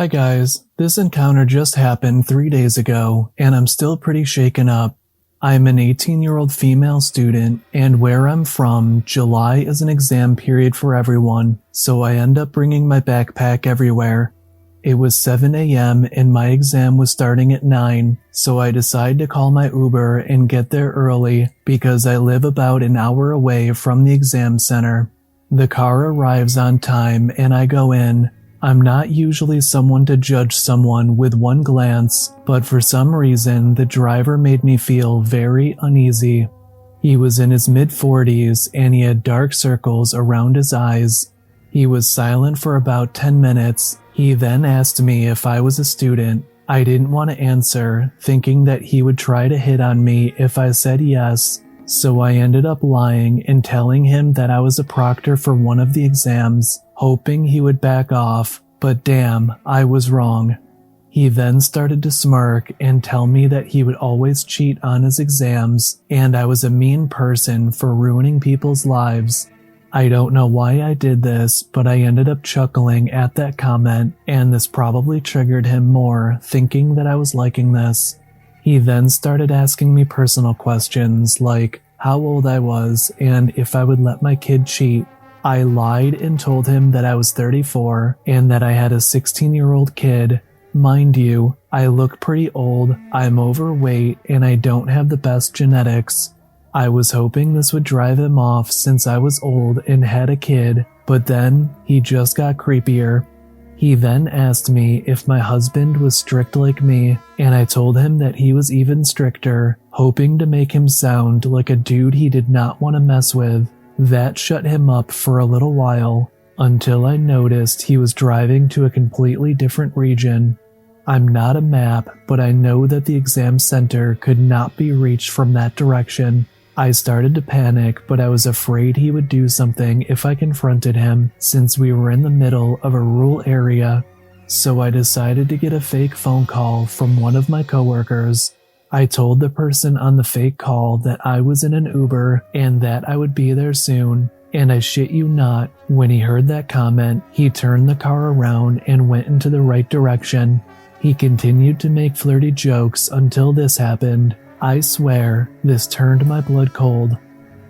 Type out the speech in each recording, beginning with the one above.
Hi guys, this encounter just happened 3 days ago, and I'm still pretty shaken up. I'm an 18-year-old female student, and where I'm from, July is an exam period for everyone, so I end up bringing my backpack everywhere. It was 7 a.m. and my exam was starting at 9, so I decide to call my Uber and get there early because I live about an hour away from the exam center. The car arrives on time and I go in. I'm not usually someone to judge someone with one glance, but for some reason the driver made me feel very uneasy. He was in his mid-40s and he had dark circles around his eyes. He was silent for about 10 minutes. He then asked me if I was a student. I didn't want to answer, thinking that he would try to hit on me if I said yes, so I ended up lying and telling him that I was a proctor for one of the exams, hoping he would back off, but damn, I was wrong. He then started to smirk and tell me that he would always cheat on his exams and I was a mean person for ruining people's lives. I don't know why I did this, but I ended up chuckling at that comment, and this probably triggered him more, thinking that I was liking this. He then started asking me personal questions like how old I was and if I would let my kid cheat. I lied and told him that I was 34 and that I had a 16-year-old kid. Mind you, I look pretty old, I'm overweight, and I don't have the best genetics. I was hoping this would drive him off since I was old and had a kid, but then he just got creepier. He then asked me if my husband was strict like me, and I told him that he was even stricter, hoping to make him sound like a dude he did not want to mess with. That shut him up for a little while, until I noticed he was driving to a completely different region. I'm not a map, but I know that the exam center could not be reached from that direction. I started to panic, but I was afraid he would do something if I confronted him, since we were in the middle of a rural area. So I decided to get a fake phone call from one of my coworkers. I told the person on the fake call that I was in an Uber and that I would be there soon, and I shit you not, when he heard that comment, he turned the car around and went into the right direction. He continued to make flirty jokes until this happened. I swear, this turned my blood cold.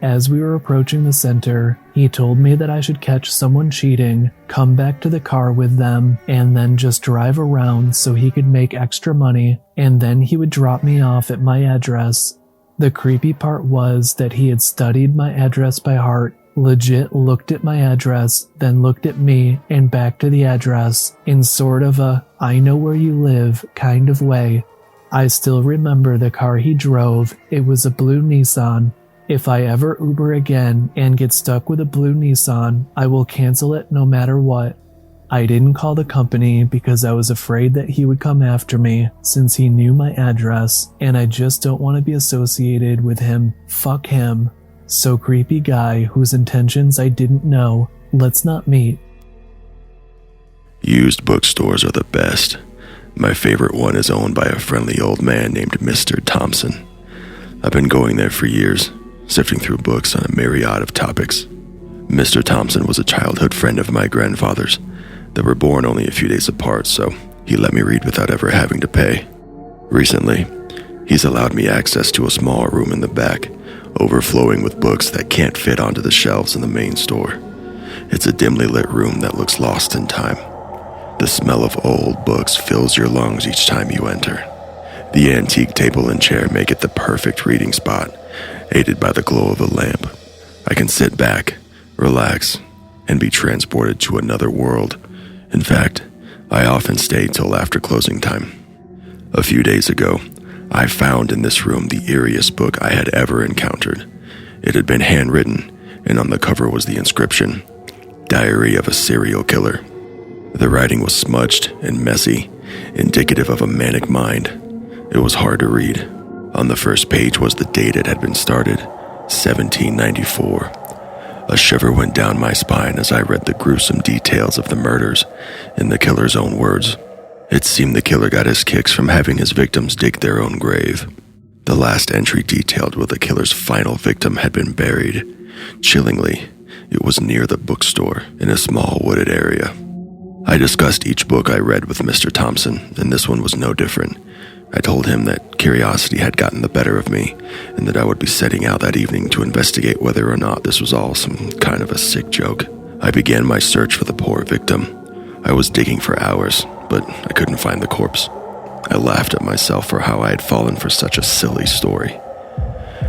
As we were approaching the center, he told me that I should catch someone cheating, come back to the car with them, and then just drive around so he could make extra money, and then he would drop me off at my address. The creepy part was that he had studied my address by heart, legit looked at my address, then looked at me and back to the address, in sort of a I know where you live kind of way. I still remember the car he drove. It was a blue Nissan. If I ever Uber again and get stuck with a blue Nissan, I will cancel it no matter what. I didn't call the company because I was afraid that he would come after me since he knew my address, and I just don't want to be associated with him. Fuck him. So creepy guy whose intentions I didn't know. Let's not meet. Used bookstores are the best. My favorite one is owned by a friendly old man named Mr. Thompson. I've been going there for years, sifting through books on a myriad of topics. Mr. Thompson was a childhood friend of my grandfather's. They were born only a few days apart, so he let me read without ever having to pay. Recently, he's allowed me access to a small room in the back, overflowing with books that can't fit onto the shelves in the main store. It's a dimly lit room that looks lost in time. The smell of old books fills your lungs each time you enter. The antique table and chair make it the perfect reading spot, aided by the glow of a lamp. I can sit back, relax, and be transported to another world. In fact, I often stay till after closing time. A few days ago, I found in this room the eeriest book I had ever encountered. It had been handwritten, and on the cover was the inscription, "Diary of a Serial Killer." The writing was smudged and messy, indicative of a manic mind. It was hard to read. On the first page was the date it had been started, 1794. A shiver went down my spine as I read the gruesome details of the murders in the killer's own words. It seemed the killer got his kicks from having his victims dig their own grave. The last entry detailed where the killer's final victim had been buried. Chillingly, it was near the bookstore in a small wooded area. I discussed each book I read with Mr. Thompson, and this one was no different. I told him that curiosity had gotten the better of me, and that I would be setting out that evening to investigate whether or not this was all some kind of a sick joke. I began my search for the poor victim. I was digging for hours, but I couldn't find the corpse. I laughed at myself for how I had fallen for such a silly story.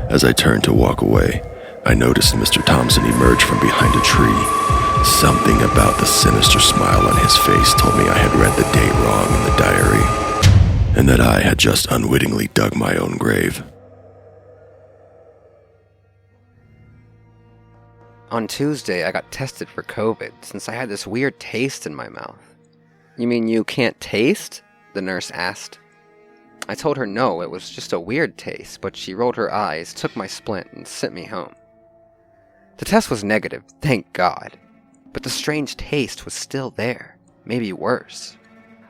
As I turned to walk away, I noticed Mr. Thompson emerge from behind a tree. Something about the sinister smile on his face told me I had read the date wrong in the diary, and that I had just unwittingly dug my own grave. On Tuesday, I got tested for COVID since I had this weird taste in my mouth. "You mean you can't taste?" the nurse asked. I told her no, it was just a weird taste, but she rolled her eyes, took my splint, and sent me home. The test was negative, thank God, but the strange taste was still there, maybe worse.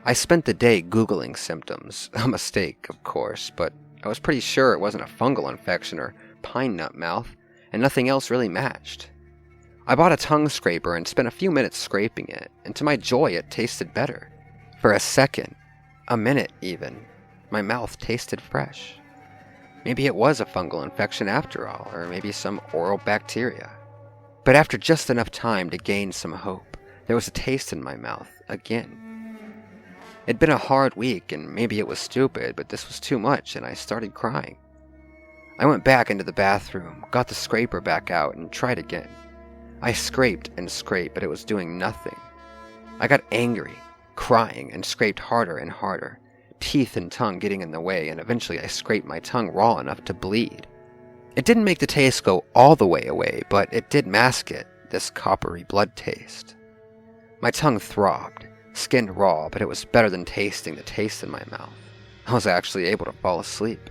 I spent the day Googling symptoms, a mistake, of course, but I was pretty sure it wasn't a fungal infection or pine nut mouth, and nothing else really matched. I bought a tongue scraper and spent a few minutes scraping it, and to my joy it tasted better. For a second, a minute even, my mouth tasted fresh. Maybe it was a fungal infection after all, or maybe some oral bacteria. But after just enough time to gain some hope, there was a taste in my mouth again. It'd been a hard week, and maybe it was stupid, but this was too much, and I started crying. I went back into the bathroom, got the scraper back out, and tried again. I scraped and scraped, but it was doing nothing. I got angry, crying, and scraped harder and harder, teeth and tongue getting in the way, and eventually I scraped my tongue raw enough to bleed. It didn't make the taste go all the way away, but it did mask it, this coppery blood taste. My tongue throbbed, skinned raw, but it was better than tasting the taste in my mouth. I was actually able to fall asleep.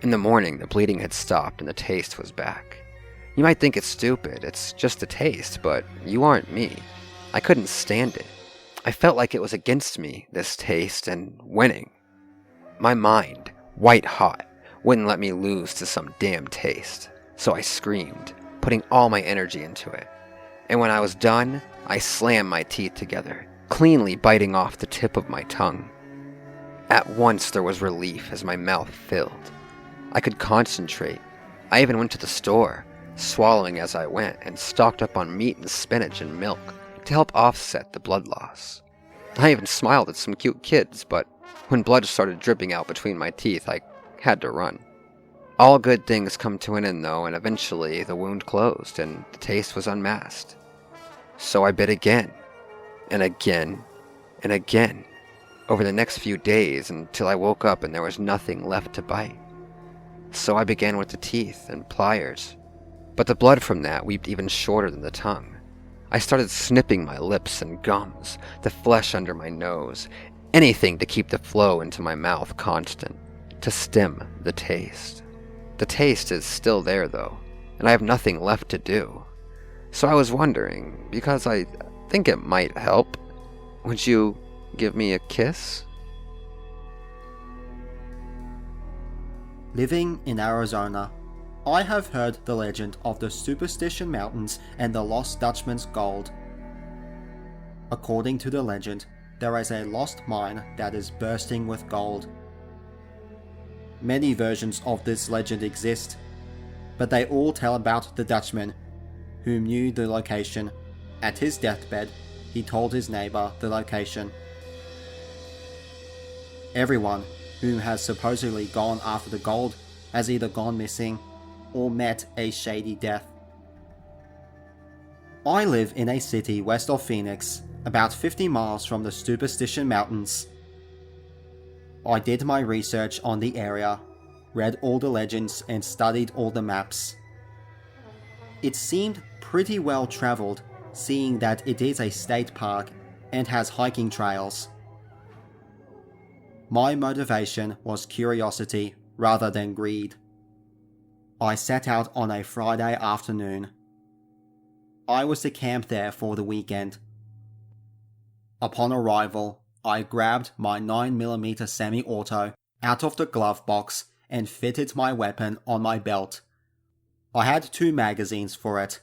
In the morning, the bleeding had stopped and the taste was back. You might think it's stupid, it's just a taste, but you aren't me. I couldn't stand it. I felt like it was against me, this taste, and winning. My mind, white hot, wouldn't let me lose to some damn taste, so I screamed, putting all my energy into it. And when I was done, I slammed my teeth together, cleanly biting off the tip of my tongue. At once there was relief as my mouth filled. I could concentrate. I even went to the store, swallowing as I went, and stocked up on meat and spinach and milk to help offset the blood loss. I even smiled at some cute kids, but when blood started dripping out between my teeth, I had to run. All good things come to an end though, and eventually the wound closed and the taste was unmasked. So I bit again, and again, and again, over the next few days until I woke up and there was nothing left to bite. So I began with the teeth and pliers, but the blood from that weeped even shorter than the tongue. I started snipping my lips and gums, the flesh under my nose, anything to keep the flow into my mouth constant, to stem the taste. The taste is still there though, and I have nothing left to do. So I was wondering, because I think it might help, would you give me a kiss? Living in Arizona, I have heard the legend of the Superstition Mountains and the lost Dutchman's gold. According to the legend, there is a lost mine that is bursting with gold. Many versions of this legend exist, but they all tell about the Dutchman, who knew the location. At his deathbed, he told his neighbor the location. Everyone who has supposedly gone after the gold has either gone missing or met a shady death. I live in a city west of Phoenix, about 50 miles from the Superstition Mountains. I did my research on the area, read all the legends and studied all the maps. It seemed pretty well traveled, seeing that it is a state park and has hiking trails. My motivation was curiosity rather than greed. I set out on a Friday afternoon. I was to camp there for the weekend. Upon arrival, I grabbed my 9mm semi-auto out of the glove box and fitted my weapon on my belt. I had 2 magazines for it.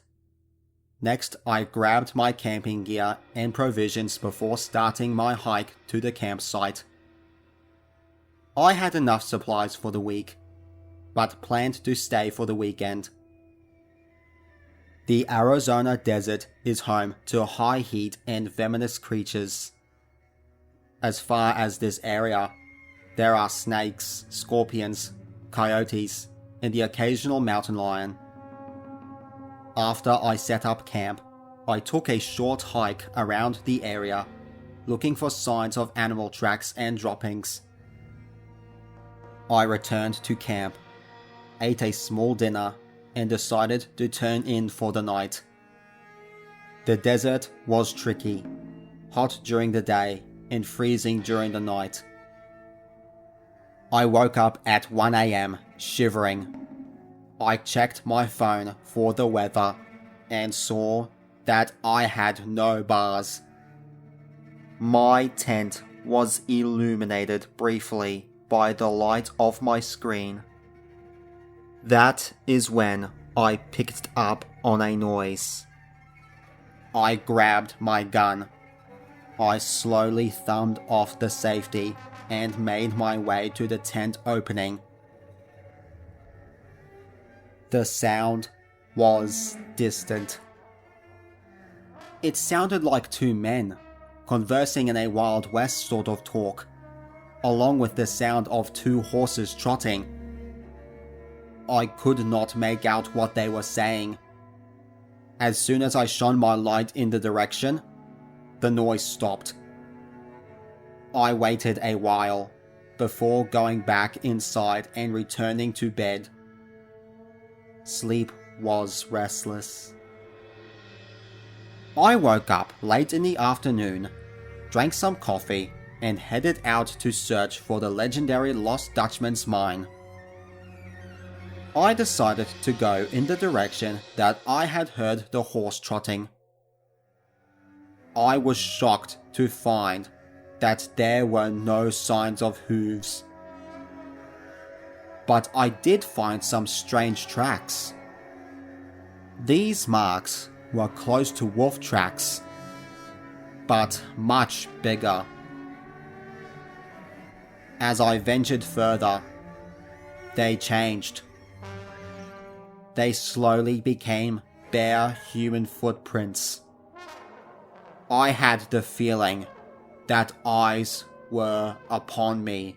Next, I grabbed my camping gear and provisions before starting my hike to the campsite. I had enough supplies for the week, but planned to stay for the weekend. The Arizona desert is home to high heat and venomous creatures. As far as this area, there are snakes, scorpions, coyotes, and the occasional mountain lion. After I set up camp, I took a short hike around the area, looking for signs of animal tracks and droppings. I returned to camp, ate a small dinner, and decided to turn in for the night. The desert was tricky, hot during the day and freezing during the night. I woke up at 1 a.m. shivering. I checked my phone for the weather and saw that I had no bars. My tent was illuminated briefly by the light of my screen. That is when I picked up on a noise. I grabbed my gun. I slowly thumbed off the safety and made my way to the tent opening. The sound was distant. It sounded like two men, conversing in a Wild West sort of talk, along with the sound of two horses trotting. I could not make out what they were saying. As soon as I shone my light in the direction, the noise stopped. I waited a while before going back inside and returning to bed. Sleep was restless. I woke up late in the afternoon, drank some coffee, and headed out to search for the legendary Lost Dutchman's mine. I decided to go in the direction that I had heard the horse trotting. I was shocked to find that there were no signs of hooves. But I did find some strange tracks. These marks were close to wolf tracks, but much bigger. As I ventured further, they changed. They slowly became bare human footprints. I had the feeling that eyes were upon me.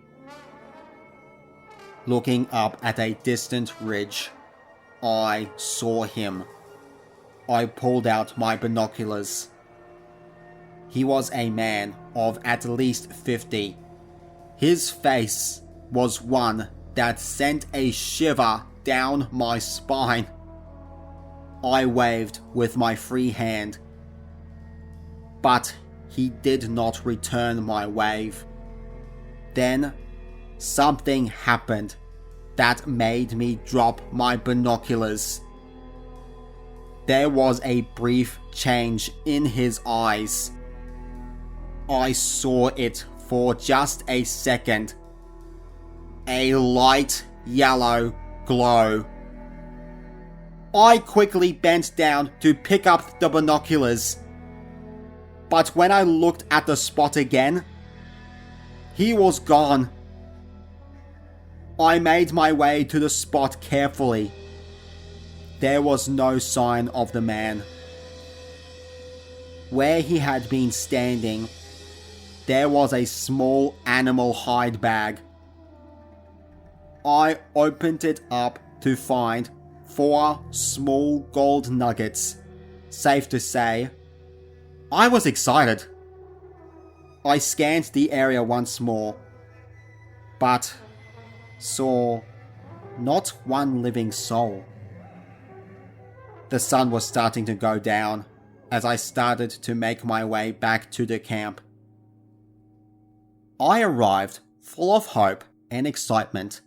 Looking up at a distant ridge, I saw him. I pulled out my binoculars. He was a man of at least 50. His face was one that sent a shiver down my spine. I waved with my free hand, but he did not return my wave. Then something happened that made me drop my binoculars. There was a brief change in his eyes. I saw it for just a second. A light yellow glow. I quickly bent down to pick up the binoculars. But when I looked at the spot again, he was gone. I made my way to the spot carefully. There was no sign of the man. Where he had been standing, there was a small animal hide bag. I opened it up to find 4 small gold nuggets. Safe to say, I was excited. I scanned the area once more, but saw not one living soul. The sun was starting to go down as I started to make my way back to the camp. I arrived full of hope and excitement.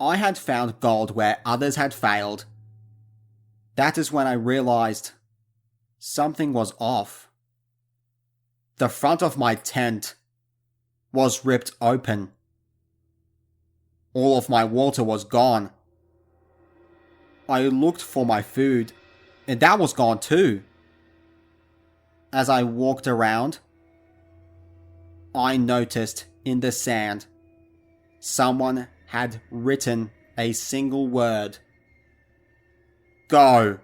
I had found gold where others had failed. That is when I realized something was off. The front of my tent was ripped open. All of my water was gone. I looked for my food and that was gone too. As I walked around, I noticed in the sand someone had written a single word. Go.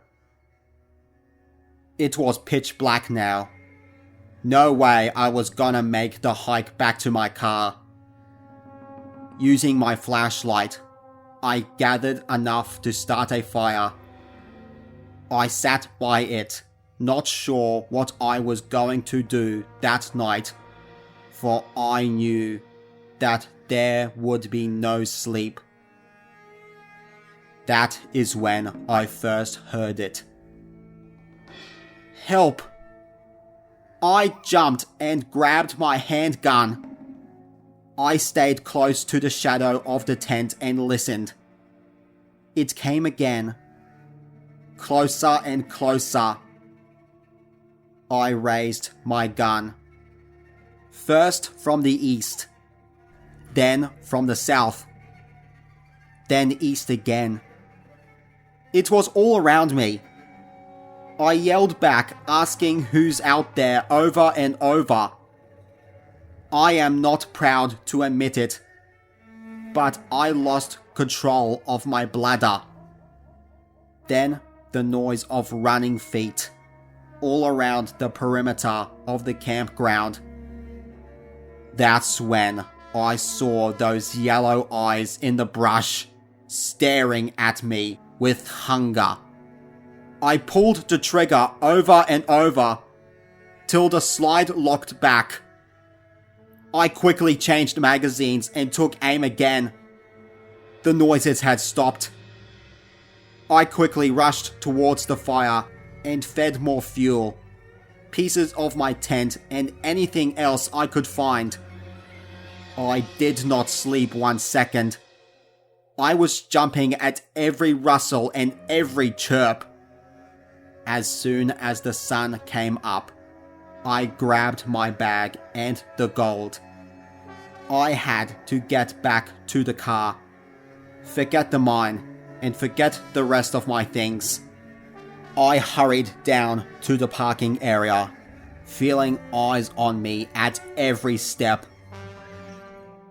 It was pitch black now. No way I was gonna make the hike back to my car. Using my flashlight, I gathered enough to start a fire. I sat by it, not sure what I was going to do that night, for I knew that there would be no sleep. That is when I first heard it. Help! I jumped and grabbed my handgun. I stayed close to the shadow of the tent and listened. It came again. Closer and closer. I raised my gun. First from the east, then from the south, then east again. It was all around me. I yelled back, asking who's out there over and over. I am not proud to admit it, but I lost control of my bladder. Then the noise of running feet all around the perimeter of the campground. That's when I saw those yellow eyes in the brush, staring at me with hunger. I pulled the trigger over and over, till the slide locked back. I quickly changed magazines and took aim again. The noises had stopped. I quickly rushed towards the fire and fed more fuel, pieces of my tent and anything else I could find. I did not sleep 1 second. I was jumping at every rustle and every chirp. As soon as the sun came up, I grabbed my bag and the gold. I had to get back to the car, forget the mine, and forget the rest of my things. I hurried down to the parking area, feeling eyes on me at every step.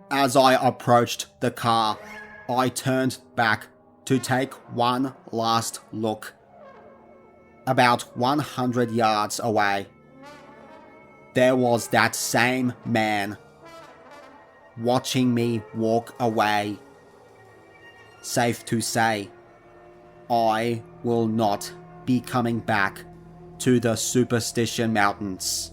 As I approached the car, I turned back to take one last look. About 100 yards away, there was that same man, watching me walk away. Safe to say, I will not be coming back to the Superstition Mountains.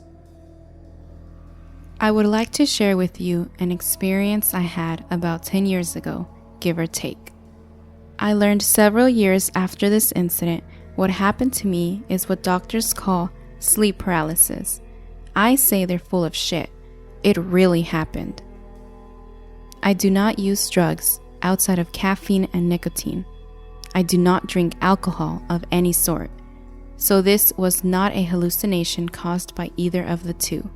I would like to share with you an experience I had about 10 years ago, give or take. I learned several years after this incident what happened to me is what doctors call sleep paralysis. I say they're full of shit. It really happened. I do not use drugs outside of caffeine and nicotine. I do not drink alcohol of any sort. So this was not a hallucination caused by either of the two.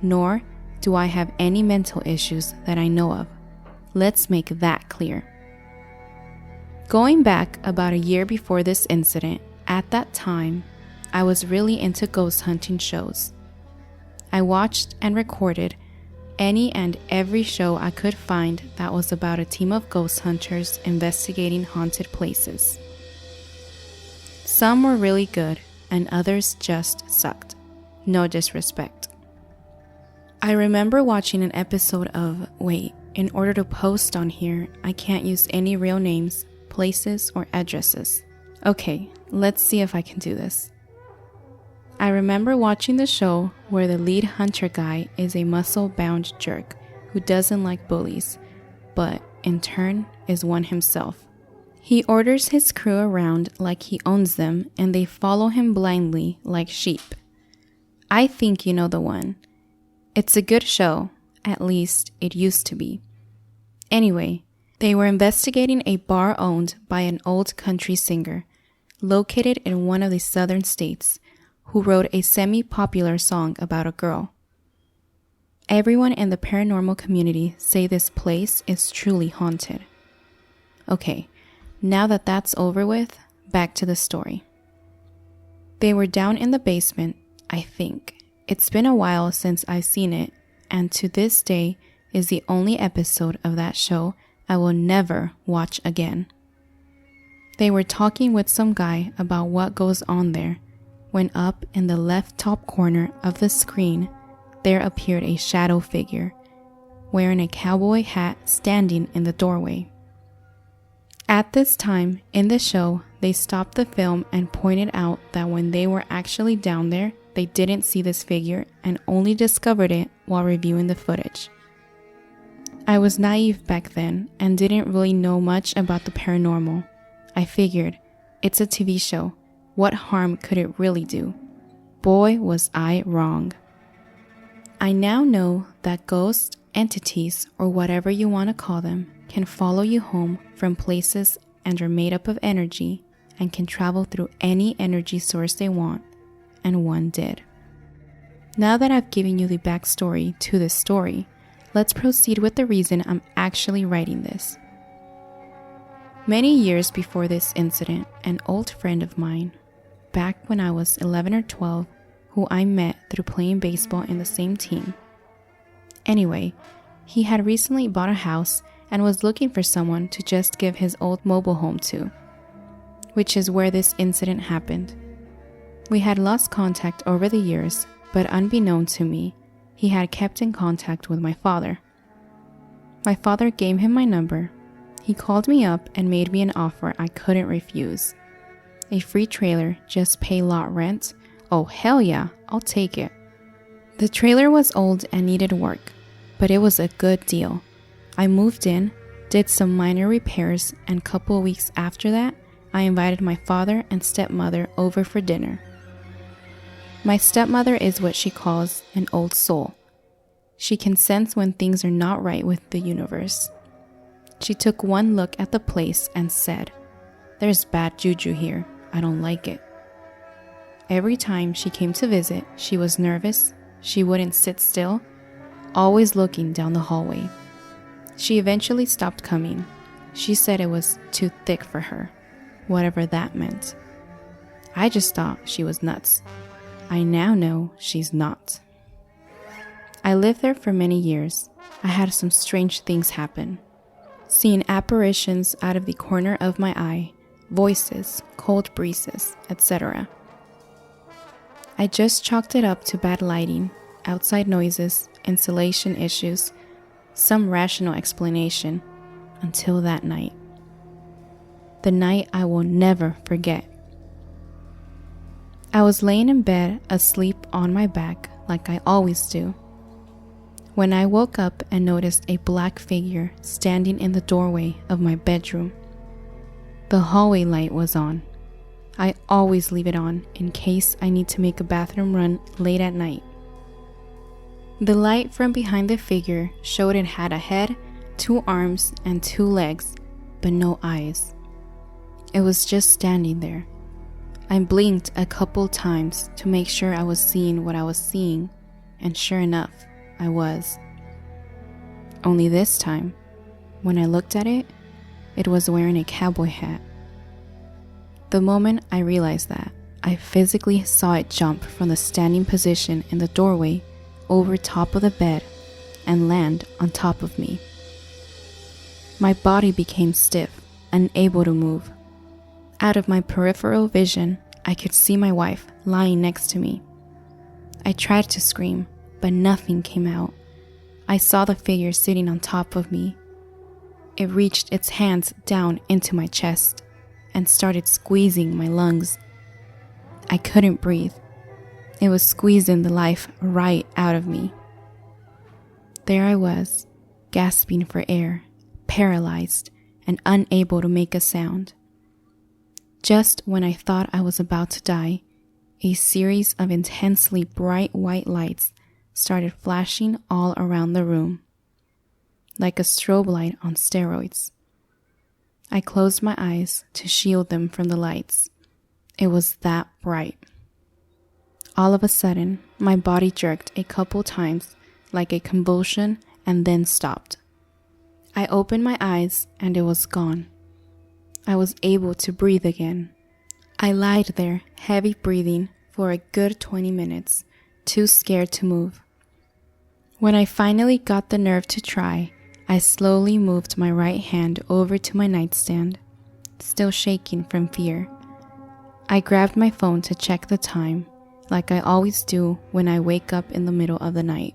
Nor do I have any mental issues that I know of. Let's make that clear. Going back about a year before this incident, at that time, I was really into ghost hunting shows. I watched and recorded any and every show I could find that was about a team of ghost hunters investigating haunted places. Some were really good and others just sucked. No disrespect. I remember watching an episode of, in order to post on here, I can't use any real names, places, or addresses. Okay, let's see if I can do this. I remember watching the show where the lead hunter guy is a muscle-bound jerk who doesn't like bullies, but in turn is one himself. He orders his crew around like he owns them and they follow him blindly like sheep. I think you know the one. It's a good show, at least it used to be. Anyway, they were investigating a bar owned by an old country singer, located in one of the southern states, who wrote a semi-popular song about a girl. Everyone in the paranormal community say this place is truly haunted. Okay, now that that's over with, back to the story. They were down in the basement, I think. It's been a while since I've seen it, and to this day is the only episode of that show I will never watch again. They were talking with some guy about what goes on there, when up in the left top corner of the screen, there appeared a shadow figure, wearing a cowboy hat standing in the doorway. At this time in the show, they stopped the film and pointed out that when they were actually down there, they didn't see this figure and only discovered it while reviewing the footage. I was naive back then and didn't really know much about the paranormal. I figured, it's a TV show. What harm could it really do? Boy, was I wrong. I now know that ghosts, entities, or whatever you want to call them, can follow you home from places and are made up of energy and can travel through any energy source they want, and one did. Now that I've given you the backstory to this story, let's proceed with the reason I'm actually writing this. Many years before this incident, an old friend of mine, back when I was 11 or 12, who I met through playing baseball in the same team. Anyway, he had recently bought a house and was looking for someone to just give his old mobile home to, which is where this incident happened. We had lost contact over the years, but unbeknown to me, he had kept in contact with my father. My father gave him my number. He called me up and made me an offer I couldn't refuse. A free trailer, just pay lot rent. Oh hell yeah, I'll take it. The trailer was old and needed work, but it was a good deal. I moved in, did some minor repairs, and a couple of weeks after that, I invited my father and stepmother over for dinner. My stepmother is what she calls an old soul. She can sense when things are not right with the universe. She took one look at the place and said, "There's bad juju here. I don't like it." Every time she came to visit, she was nervous. She wouldn't sit still, always looking down the hallway. She eventually stopped coming. She said it was too thick for her, whatever that meant. I just thought she was nuts. I now know she's not. I lived there for many years. I had some strange things happen. Seeing apparitions out of the corner of my eye, voices, cold breezes, etc. I just chalked it up to bad lighting, outside noises, insulation issues, some rational explanation, until that night. The night I will never forget. I was laying in bed, asleep on my back, like I always do, when I woke up and noticed a black figure standing in the doorway of my bedroom. The hallway light was on. I always leave it on in case I need to make a bathroom run late at night. The light from behind the figure showed it had a head, 2 arms, and 2 legs, but no eyes. It was just standing there. I blinked a couple times to make sure I was seeing what I was seeing, and sure enough, I was. Only this time, when I looked at it, it was wearing a cowboy hat. The moment I realized that, I physically saw it jump from the standing position in the doorway over top of the bed and land on top of me. My body became stiff, unable to move. Out of my peripheral vision, I could see my wife lying next to me. I tried to scream, but nothing came out. I saw the figure sitting on top of me. It reached its hands down into my chest and started squeezing my lungs. I couldn't breathe. It was squeezing the life right out of me. There I was, gasping for air, paralyzed, and unable to make a sound. Just when I thought I was about to die, a series of intensely bright white lights started flashing all around the room, like a strobe light on steroids. I closed my eyes to shield them from the lights. It was that bright. All of a sudden, my body jerked a couple times like a convulsion and then stopped. I opened my eyes and it was gone. I was able to breathe again. I lied there, heavy breathing, for a good 20 minutes, too scared to move. When I finally got the nerve to try, I slowly moved my right hand over to my nightstand, still shaking from fear. I grabbed my phone to check the time, like I always do when I wake up in the middle of the night.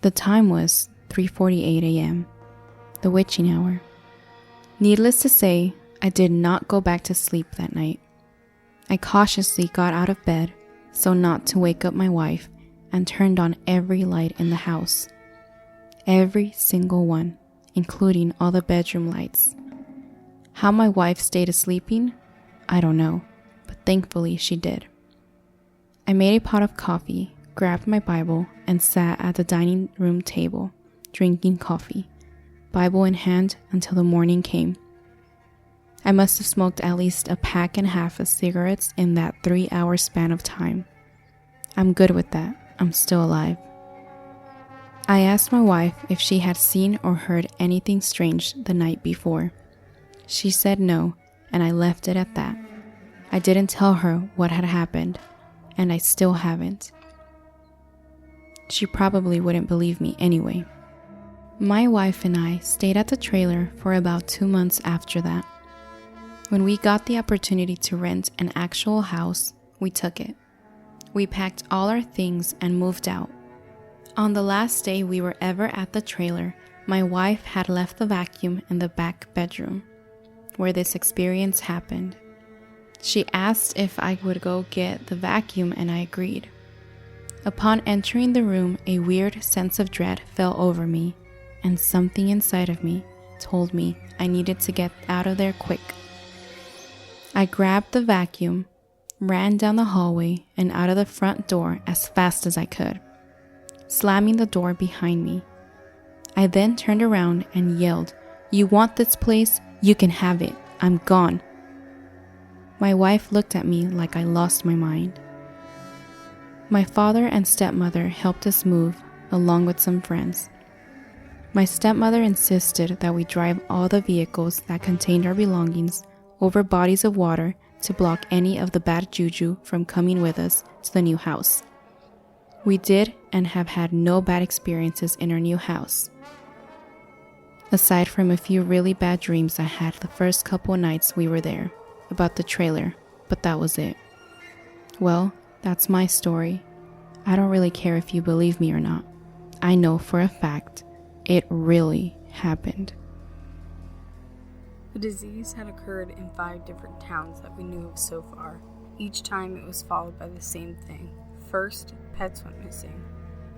The time was 3:48 a.m., the witching hour. Needless to say, I did not go back to sleep that night. I cautiously got out of bed so not to wake up my wife and turned on every light in the house. Every single one, including all the bedroom lights. How my wife stayed sleeping, I don't know, but thankfully she did. I made a pot of coffee, grabbed my Bible, and sat at the dining room table, drinking coffee, Bible in hand until the morning came. I must have smoked at least a pack and a half of cigarettes in that 3-hour span of time. I'm good with that. I'm still alive. I asked my wife if she had seen or heard anything strange the night before. She said no, and I left it at that. I didn't tell her what had happened, and I still haven't. She probably wouldn't believe me anyway. My wife and I stayed at the trailer for about 2 months after that. When we got the opportunity to rent an actual house, we took it. We packed all our things and moved out. On the last day we were ever at the trailer, my wife had left the vacuum in the back bedroom, where this experience happened. She asked if I would go get the vacuum, and I agreed. Upon entering the room, a weird sense of dread fell over me, and something inside of me told me I needed to get out of there quick. I grabbed the vacuum, ran down the hallway and out of the front door as fast as I could, slamming the door behind me. I then turned around and yelled, "You want this place? You can have it. I'm gone." My wife looked at me like I lost my mind. My father and stepmother helped us move, along with some friends. My stepmother insisted that we drive all the vehicles that contained our belongings over bodies of water to block any of the bad juju from coming with us to the new house. We did and have had no bad experiences in our new house, aside from a few really bad dreams I had the first couple nights we were there about the trailer, but that was it. Well, that's my story. I don't really care if you believe me or not. I know for a fact it really happened. The disease had occurred in 5 different towns that we knew of so far. Each time it was followed by the same thing. First, pets went missing.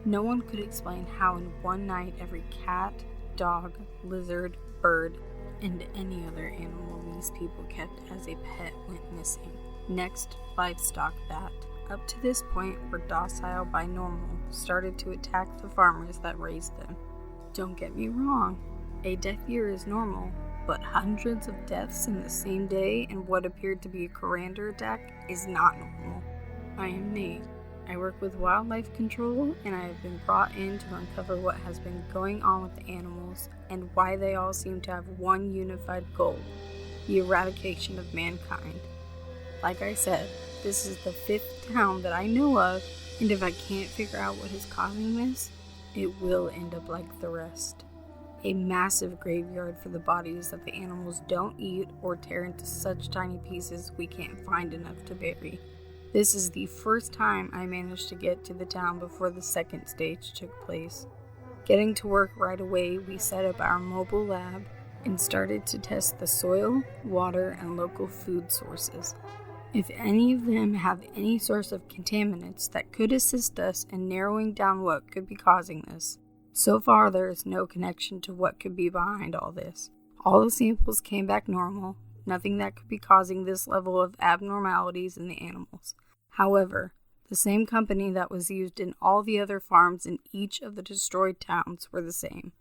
No one could explain how in one night every cat, dog, lizard, bird, and any other animal these people kept as a pet went missing. Next, livestock that, up to this point, were docile by normal, started to attack the farmers that raised them. Don't get me wrong, a death year is normal, but hundreds of deaths in the same day in what appeared to be a coriander attack is not normal. I am Nate. I work with wildlife control, and I have been brought in to uncover what has been going on with the animals and why they all seem to have one unified goal: the eradication of mankind. Like I said, this is the 5th town that I know of, and if I can't figure out what is causing this, it will end up like the rest. A massive graveyard for the bodies that the animals don't eat or tear into such tiny pieces we can't find enough to bury. This is the first time I managed to get to the town before the second stage took place. Getting to work right away, we set up our mobile lab and started to test the soil, water, and local food sources. If any of them have any source of contaminants that could assist us in narrowing down what could be causing this. So far, there is no connection to what could be behind all this. All the samples came back normal, nothing that could be causing this level of abnormalities in the animals. However, the same company that was used in all the other farms in each of the destroyed towns were the same.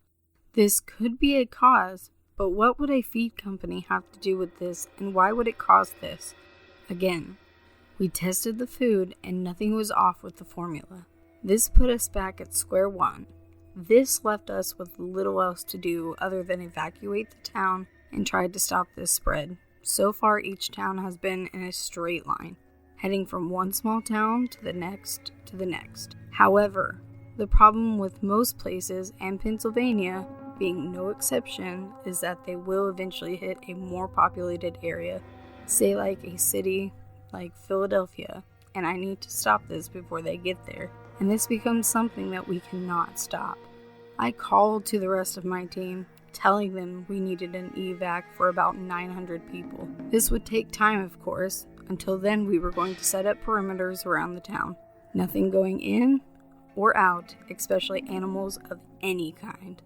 This could be a cause, but what would a feed company have to do with this, and why would it cause this? Again, we tested the food and nothing was off with the formula. This put us back at square one. This left us with little else to do other than evacuate the town and try to stop this spread, So far, each town has been in a straight line, heading from one small town to the next to the next. However, the problem with most places, and Pennsylvania being no exception, is that they will eventually hit a more populated area, say like a city like Philadelphia, and I need to stop this before they get there, and this becomes something that we cannot stop. I called to the rest of my team, telling them we needed an evac for about 900 people. This would take time, of course. Until then, we were going to set up perimeters around the town. Nothing going in or out, especially animals of any kind.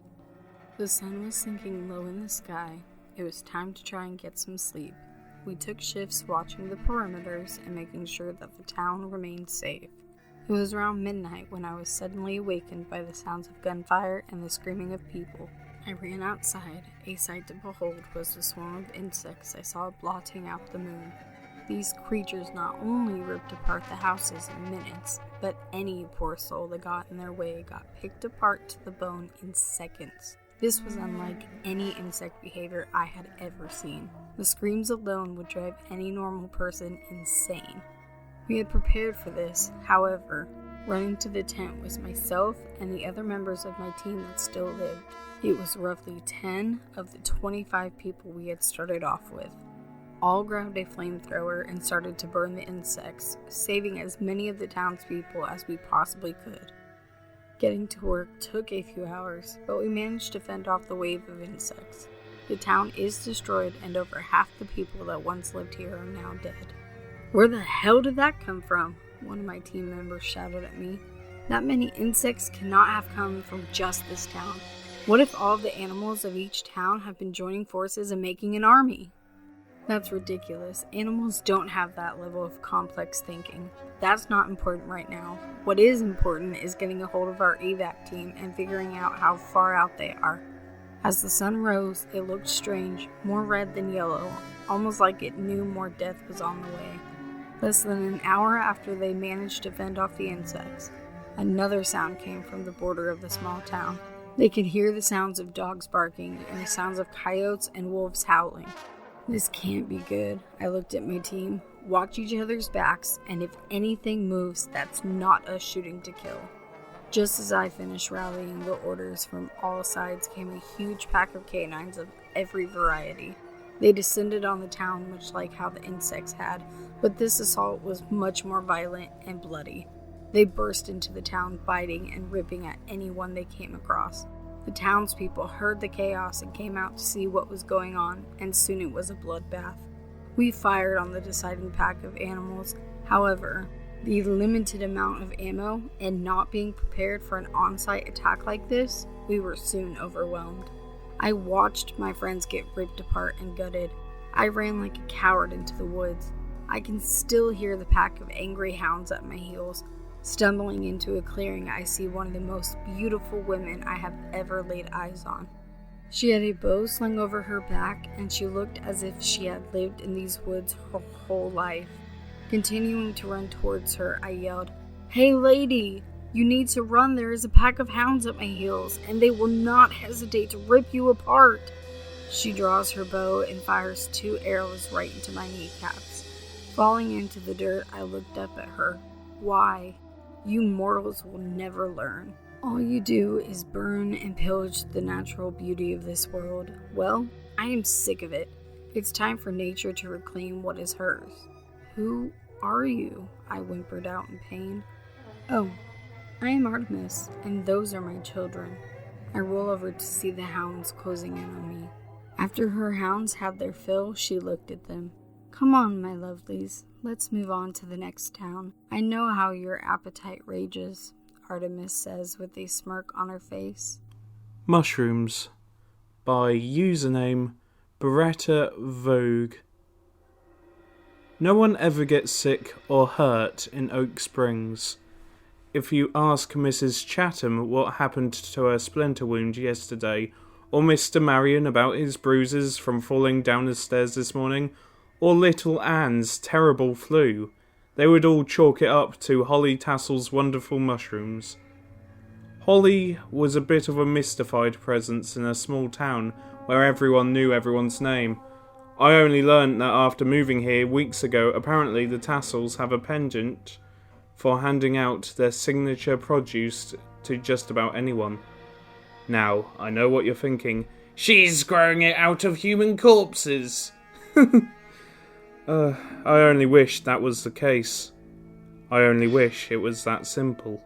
The sun was sinking low in the sky. It was time to try and get some sleep. We took shifts watching the perimeters and making sure that the town remained safe. It was around midnight when I was suddenly awakened by the sounds of gunfire and the screaming of people. I ran outside. A sight to behold was the swarm of insects I saw blotting out the moon. These creatures not only ripped apart the houses in minutes, but any poor soul that got in their way got picked apart to the bone in seconds. This was unlike any insect behavior I had ever seen. The screams alone would drive any normal person insane. We had prepared for this, however. Running to the tent was myself and the other members of my team that still lived. It was roughly 10 of the 25 people we had started off with. All grabbed a flamethrower and started to burn the insects, saving as many of the townspeople as we possibly could. Getting to work took a few hours, but we managed to fend off the wave of insects. The town is destroyed and over half the people that once lived here are now dead. Where the hell did that come from? One of my team members shouted at me. That many insects cannot have come from just this town. What if all of the animals of each town have been joining forces and making an army? That's ridiculous. Animals don't have that level of complex thinking. That's not important right now. What is important is getting a hold of our evac team and figuring out how far out they are. As the sun rose, it looked strange, more red than yellow, almost like it knew more death was on the way. Less than an hour after they managed to fend off the insects, another sound came from the border of the small town. They could hear the sounds of dogs barking and the sounds of coyotes and wolves howling. This can't be good. I looked at my team. Watch each other's backs, and if anything moves, that's not us shooting to kill. Just as I finished rallying the orders from all sides came a huge pack of canines of every variety. They descended on the town much like how the insects had, but this assault was much more violent and bloody. They burst into the town, biting and ripping at anyone they came across. The townspeople heard the chaos and came out to see what was going on, and soon it was a bloodbath. We fired on the deciding pack of animals. However, the limited amount of ammo and not being prepared for an on-site attack like this, we were soon overwhelmed. I watched my friends get ripped apart and gutted. I ran like a coward into the woods. I can still hear the pack of angry hounds at my heels. Stumbling into a clearing, I see one of the most beautiful women I have ever laid eyes on. She had a bow slung over her back, and she looked as if she had lived in these woods her whole life. Continuing to run towards her, I yelled, "Hey lady, you need to run. There is a pack of hounds at my heels, and they will not hesitate to rip you apart." She draws her bow and fires 2 arrows right into my kneecaps. Falling into the dirt, I looked up at her. "Why? You mortals will never learn. All you do is burn and pillage the natural beauty of this world. Well, I am sick of it. It's time for nature to reclaim what is hers." "Who are you?" I whimpered out in pain. "Oh, I am Artemis, and those are my children." I roll over to see the hounds closing in on me. After her hounds had their fill, she looked at them. "Come on, my lovelies. Let's move on to the next town. I know how your appetite rages," Artemis says with a smirk on her face. Mushrooms by username Beretta Vogue. No one ever gets sick or hurt in Oak Springs. If you ask Mrs. Chatham what happened to her splinter wound yesterday, or Mr. Marion about his bruises from falling down the stairs this morning, or little Anne's terrible flu, they would all chalk it up to Holly Tassel's wonderful mushrooms. Holly was a bit of a mystified presence in a small town where everyone knew everyone's name. I only learned that after moving here weeks ago, apparently the Tassels have a pendant for handing out their signature produce to just about anyone. Now, I know what you're thinking. She's growing it out of human corpses! I only wish that was the case. I only wish it was that simple.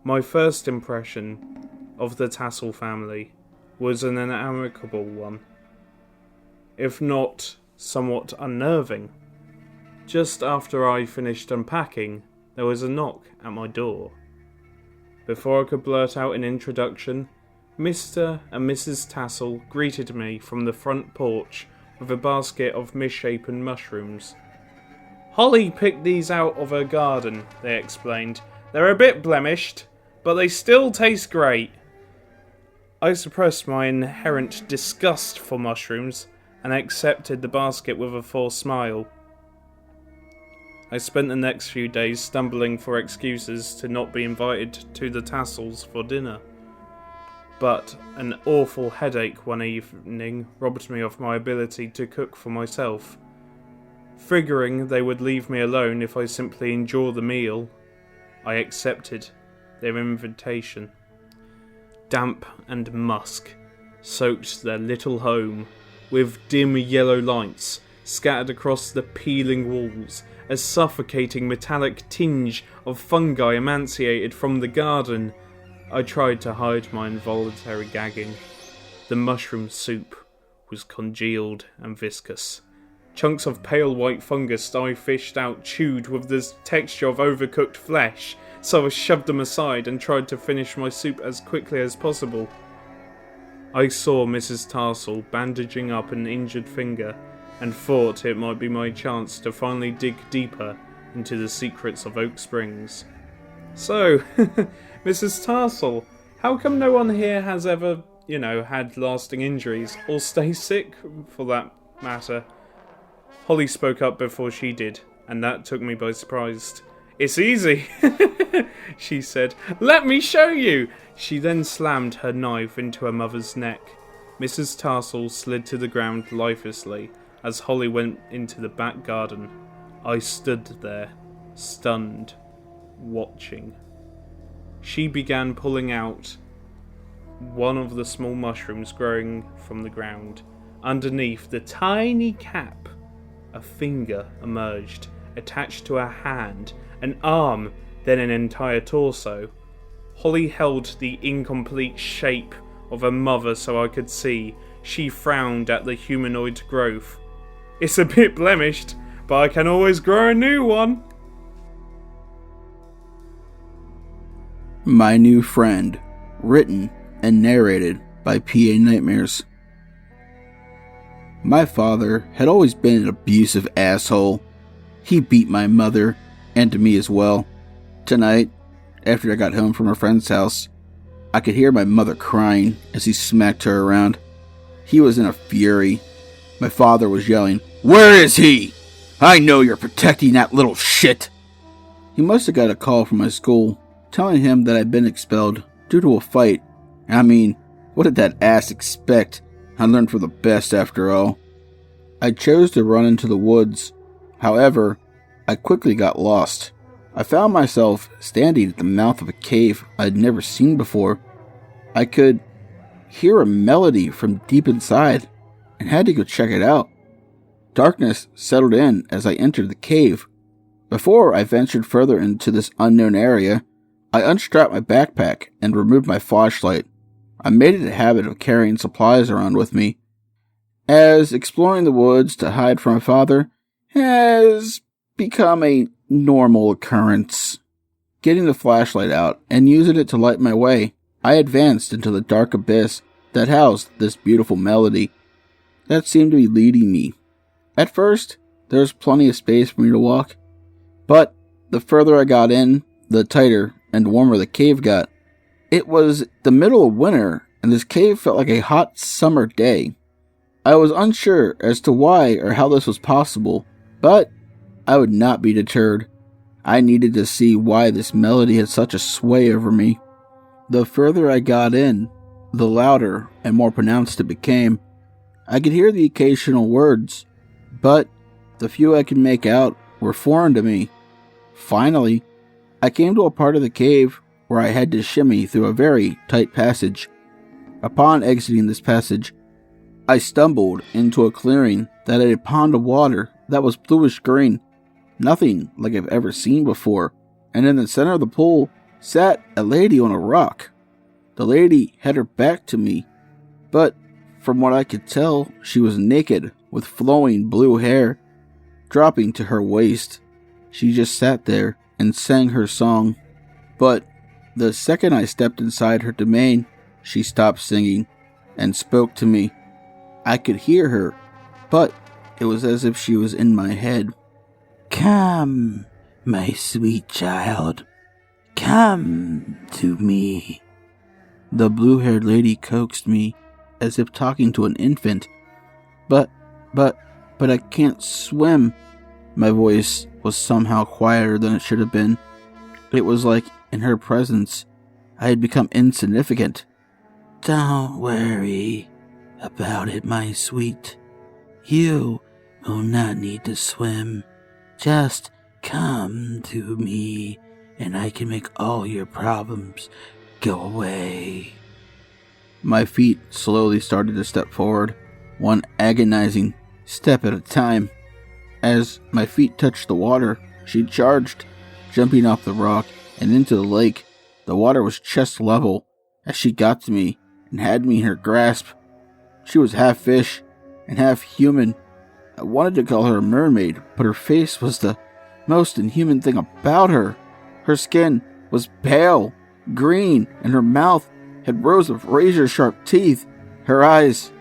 My first impression of the Tassel family was an amicable one, if not somewhat unnerving. Just after I finished unpacking, there was a knock at my door. Before I could blurt out an introduction, Mr. and Mrs. Tassel greeted me from the front porch with a basket of misshapen mushrooms. Holly picked these out of her garden, they explained. They're a bit blemished, but they still taste great. I suppressed my inherent disgust for mushrooms and accepted the basket with a forced smile. I spent the next few days stumbling for excuses to not be invited to the Tassels for dinner. But an awful headache one evening robbed me of my ability to cook for myself. Figuring they would leave me alone if I simply enjoy the meal, I accepted their invitation. Damp and musk soaked their little home, with dim yellow lights scattered across the peeling walls, a suffocating metallic tinge of fungi emancipated from the garden. I tried to hide my involuntary gagging. The mushroom soup was congealed and viscous. Chunks of pale white fungus I fished out chewed with the texture of overcooked flesh, so I shoved them aside and tried to finish my soup as quickly as possible. I saw Mrs. Tassel bandaging up an injured finger and thought it might be my chance to finally dig deeper into the secrets of Oak Springs. So, Mrs. Tassel, how come no one here has ever, had lasting injuries, or stay sick, for that matter? Holly spoke up before she did, and that took me by surprise. It's easy, she said. Let me show you! She then slammed her knife into her mother's neck. Mrs. Tassel slid to the ground lifelessly as Holly went into the back garden. I stood there, stunned, watching. She began pulling out one of the small mushrooms growing from the ground. Underneath the tiny cap, a finger emerged, attached to a hand, an arm, then an entire torso. Holly held the incomplete shape of her mother so I could see. She frowned at the humanoid growth. It's a bit blemished, but I can always grow a new one. My New Friend, written and narrated by P.A. Nightmares. My father had always been an abusive asshole. He beat my mother, and me as well. Tonight, after I got home from a friend's house, I could hear my mother crying as he smacked her around. He was in a fury. My father was yelling, "Where is he? I know you're protecting that little shit!" He must have got a call from my school, telling him that I'd been expelled due to a fight. I mean, what did that ass expect? I learned from the best after all. I chose to run into the woods. However, I quickly got lost. I found myself standing at the mouth of a cave I'd never seen before. I could hear a melody from deep inside and had to go check it out. Darkness settled in as I entered the cave. Before I ventured further into this unknown area, I unstrapped my backpack and removed my flashlight. I made it a habit of carrying supplies around with me, as exploring the woods to hide from my father has become a normal occurrence. Getting the flashlight out and using it to light my way, I advanced into the dark abyss that housed this beautiful melody that seemed to be leading me. At first, there was plenty of space for me to walk, but the further I got in, the tighter and warmer the cave got. It was the middle of winter, and this cave felt like a hot summer day. I was unsure as to why or how this was possible, but I would not be deterred. I needed to see why this melody had such a sway over me. The further I got in, the louder and more pronounced it became. I could hear the occasional words, but the few I could make out were foreign to me. Finally, I came to a part of the cave where I had to shimmy through a very tight passage. Upon exiting this passage, I stumbled into a clearing that had a pond of water that was bluish green, nothing like I've ever seen before, and in the center of the pool sat a lady on a rock. The lady had her back to me, but from what I could tell, she was naked with flowing blue hair dropping to her waist. She just sat there and sang her song. But the second I stepped inside her domain, she stopped singing and spoke to me. I could hear her, but it was as if she was in my head. "Come, my sweet child, come to me." The blue-haired lady coaxed me as if talking to an infant. But I can't swim. My voice was somehow quieter than it should have been. It was like, in her presence, I had become insignificant. "Don't worry about it, my sweet. You will not need to swim. Just come to me, and I can make all your problems go away." My feet slowly started to step forward, one agonizing step at a time. As my feet touched the water, she charged, jumping off the rock and into the lake. The water was chest level as she got to me and had me in her grasp. She was half fish and half human. I wanted to call her a mermaid, but her face was the most inhuman thing about her. Her skin was pale green, and her mouth had rows of razor-sharp teeth. Her eyes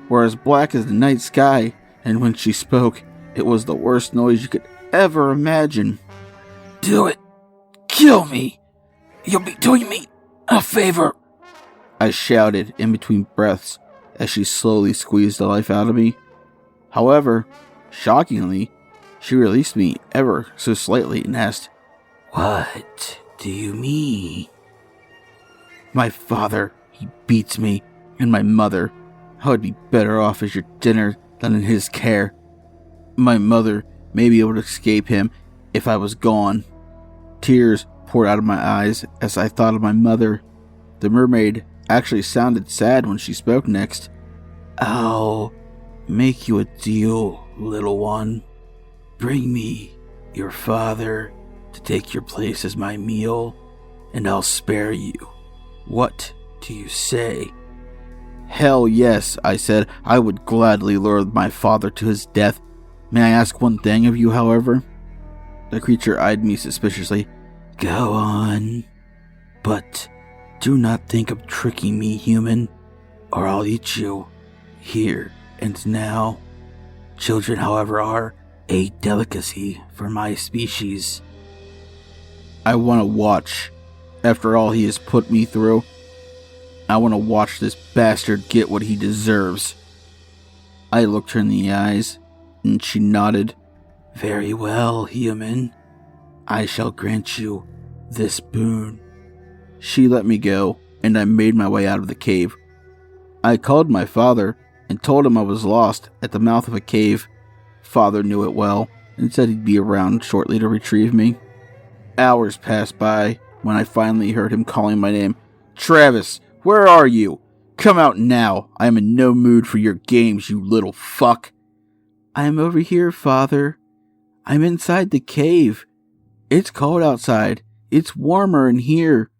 were as black as the night sky, and when she spoke, it was the worst noise you could ever imagine. "Do it! Kill me! You'll be doing me a favor!" I shouted in between breaths as she slowly squeezed the life out of me. However, shockingly, she released me ever so slightly and asked, "What do you mean?" "My father, he beats me, and my mother. I would be better off as your dinner than in his care. My mother may be able to escape him if I was gone." Tears poured out of my eyes as I thought of my mother. The mermaid actually sounded sad when she spoke next. "I'll make you a deal, little one. Bring me your father to take your place as my meal, and I'll spare you. What do you say?" "Hell yes," I said. "I would gladly lure my father to his death. May I ask one thing of you, however?" The creature eyed me suspiciously. "Go on. But do not think of tricking me, human, or I'll eat you. Here and now. Children, however, are a delicacy for my species." "I want to watch. After all he has put me through, I want to watch this bastard get what he deserves." I looked her in the eyes, and she nodded. "Very well, human. I shall grant you this boon." She let me go, and I made my way out of the cave. I called my father and told him I was lost at the mouth of a cave. Father knew it well and said he'd be around shortly to retrieve me. Hours passed by when I finally heard him calling my name. "Travis, where are you? Come out now. I am in no mood for your games, you little fuck." "I'm over here, Father. I'm inside the cave. It's cold outside. It's warmer in here."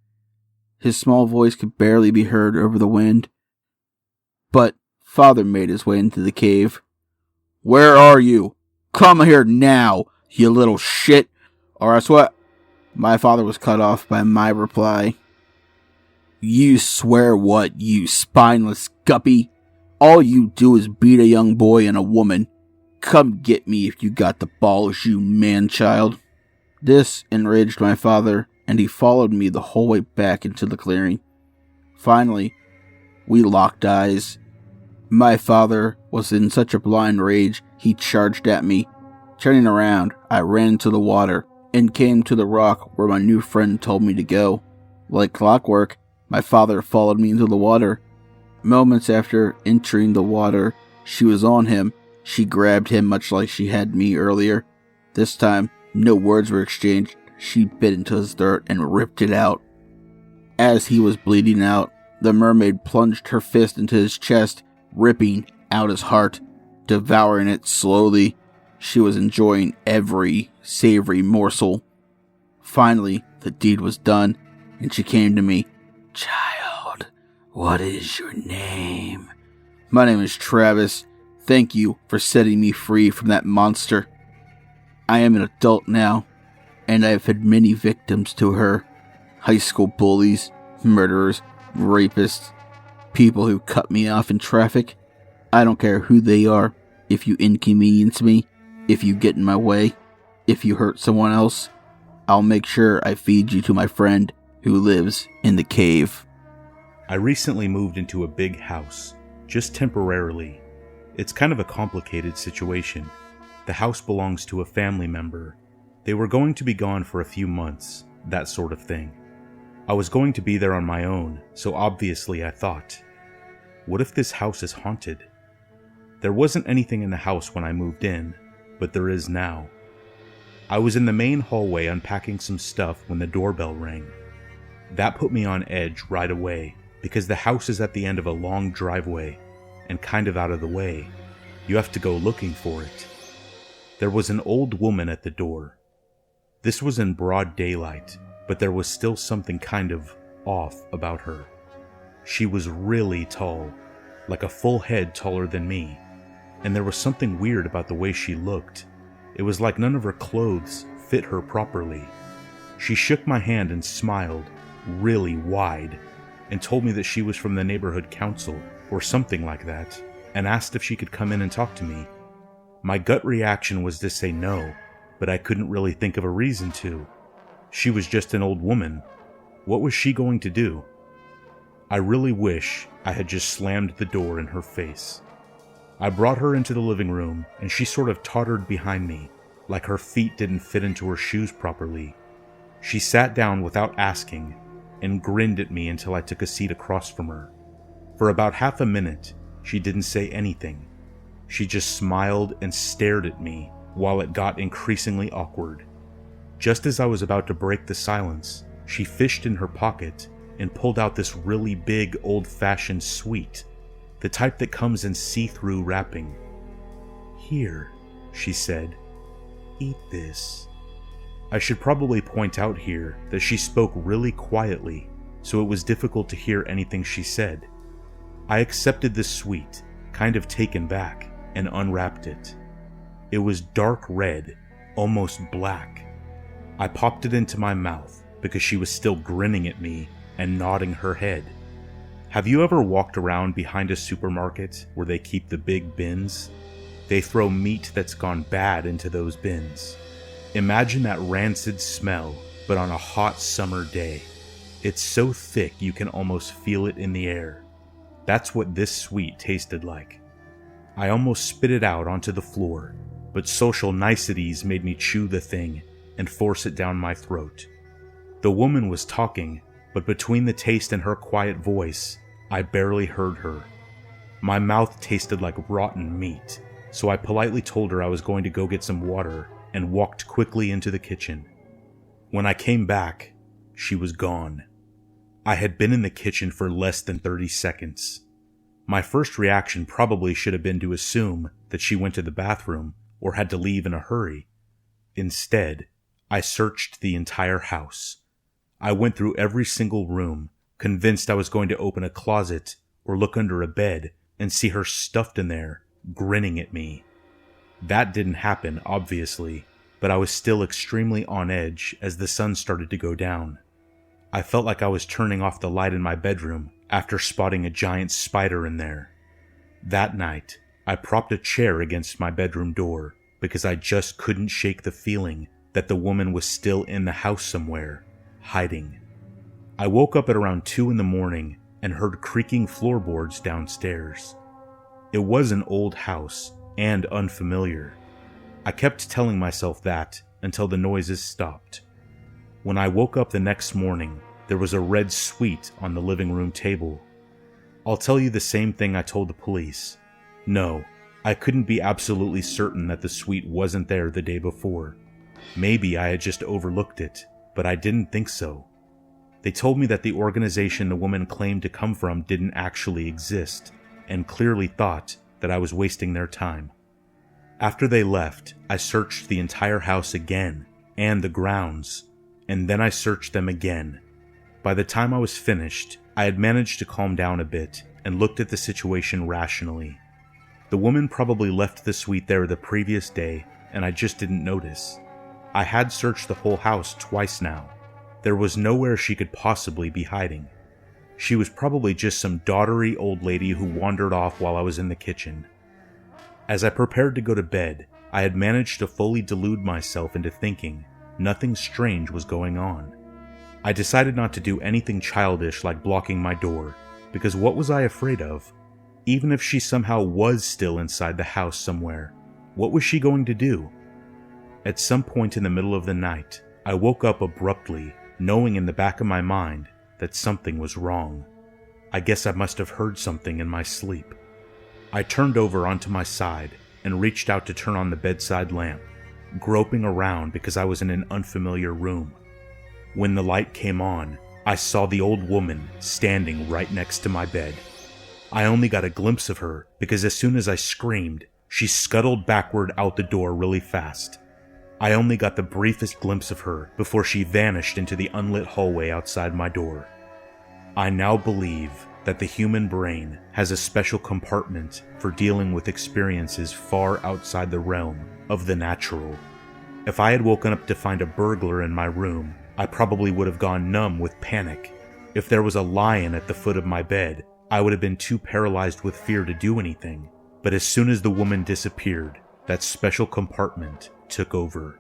His small voice could barely be heard over the wind. But Father made his way into the cave. "Where are you? Come here now, you little shit, or I swear..." My father was cut off by my reply. "You swear what, you spineless guppy? All you do is beat a young boy and a woman. Come get me if you got the balls, you man-child." This enraged my father, and he followed me the whole way back into the clearing. Finally, we locked eyes. My father was in such a blind rage, he charged at me. Turning around, I ran into the water and came to the rock where my new friend told me to go. Like clockwork, my father followed me into the water. Moments after entering the water, She was on him. She grabbed him much like she had me earlier. This time, no words were exchanged. She bit into his throat and ripped it out. As he was bleeding out, the mermaid plunged her fist into his chest, ripping out his heart, devouring it slowly. She was enjoying every savory morsel. Finally, the deed was done, and she came to me. "Child, what is your name?" "My name is Travis. Thank you for setting me free from that monster. I am an adult now, and I have had many victims to her. High school bullies, murderers, rapists, people who cut me off in traffic. I don't care who they are. If you inconvenience me, if you get in my way, if you hurt someone else, I'll make sure I feed you to my friend who lives in the cave." I recently moved into a big house, just temporarily. It's kind of a complicated situation. The house belongs to a family member. They were going to be gone for a few months, that sort of thing. I was going to be there on my own, so obviously I thought, what if this house is haunted? There wasn't anything in the house when I moved in, but there is now. I was in the main hallway unpacking some stuff when the doorbell rang. That put me on edge right away, because the house is at the end of a long driveway, and kind of out of the way. You have to go looking for it. There was an old woman at the door. This was in broad daylight, but there was still something kind of off about her. She was really tall, like a full head taller than me, and there was something weird about the way she looked. It was like none of her clothes fit her properly. She shook my hand and smiled, really wide, and told me that she was from the neighborhood council, or something like that, and asked if she could come in and talk to me. My gut reaction was to say no, but I couldn't really think of a reason to. She was just an old woman. What was she going to do? I really wish I had just slammed the door in her face. I brought her into the living room, and she sort of tottered behind me, like her feet didn't fit into her shoes properly. She sat down without asking, and grinned at me until I took a seat across from her. For about half a minute, she didn't say anything. She just smiled and stared at me while it got increasingly awkward. Just as I was about to break the silence, she fished in her pocket and pulled out this really big old-fashioned sweet, the type that comes in see-through wrapping. "Here," she said, "eat this." I should probably point out here that she spoke really quietly, so it was difficult to hear anything she said. I accepted the sweet, kind of taken back, and unwrapped it. It was dark red, almost black. I popped it into my mouth because she was still grinning at me and nodding her head. Have you ever walked around behind a supermarket where they keep the big bins? They throw meat that's gone bad into those bins. Imagine that rancid smell, but on a hot summer day. It's so thick you can almost feel it in the air. That's what this sweet tasted like. I almost spit it out onto the floor, but social niceties made me chew the thing and force it down my throat. The woman was talking, but between the taste and her quiet voice, I barely heard her. My mouth tasted like rotten meat, so I politely told her I was going to go get some water and walked quickly into the kitchen. When I came back, she was gone. I had been in the kitchen for less than 30 seconds. My first reaction probably should have been to assume that she went to the bathroom or had to leave in a hurry. Instead, I searched the entire house. I went through every single room, convinced I was going to open a closet or look under a bed and see her stuffed in there, grinning at me. That didn't happen, obviously, but I was still extremely on edge as the sun started to go down. I felt like I was turning off the light in my bedroom after spotting a giant spider in there. That night, I propped a chair against my bedroom door because I just couldn't shake the feeling that the woman was still in the house somewhere, hiding. I woke up at around 2 a.m. and heard creaking floorboards downstairs. It was an old house and unfamiliar. I kept telling myself that until the noises stopped. When I woke up the next morning, there was a red sweet on the living room table. I'll tell you the same thing I told the police. No, I couldn't be absolutely certain that the suite wasn't there the day before. Maybe I had just overlooked it, but I didn't think so. They told me that the organization the woman claimed to come from didn't actually exist, and clearly thought that I was wasting their time. After they left, I searched the entire house again, and the grounds, and then I searched them again. By the time I was finished, I had managed to calm down a bit and looked at the situation rationally. The woman probably left the suite there the previous day, and I just didn't notice. I had searched the whole house twice now. There was nowhere she could possibly be hiding. She was probably just some doddery old lady who wandered off while I was in the kitchen. As I prepared to go to bed, I had managed to fully delude myself into thinking nothing strange was going on. I decided not to do anything childish like blocking my door, because what was I afraid of? Even if she somehow was still inside the house somewhere, what was she going to do? At some point in the middle of the night, I woke up abruptly, knowing in the back of my mind that something was wrong. I guess I must have heard something in my sleep. I turned over onto my side and reached out to turn on the bedside lamp, groping around because I was in an unfamiliar room. When the light came on, I saw the old woman standing right next to my bed. I only got a glimpse of her because as soon as I screamed, she scuttled backward out the door really fast. I only got the briefest glimpse of her before she vanished into the unlit hallway outside my door. I now believe that the human brain has a special compartment for dealing with experiences far outside the realm of the natural. If I had woken up to find a burglar in my room, I probably would have gone numb with panic. If there was a lion at the foot of my bed, I would have been too paralyzed with fear to do anything. But as soon as the woman disappeared, that special compartment took over.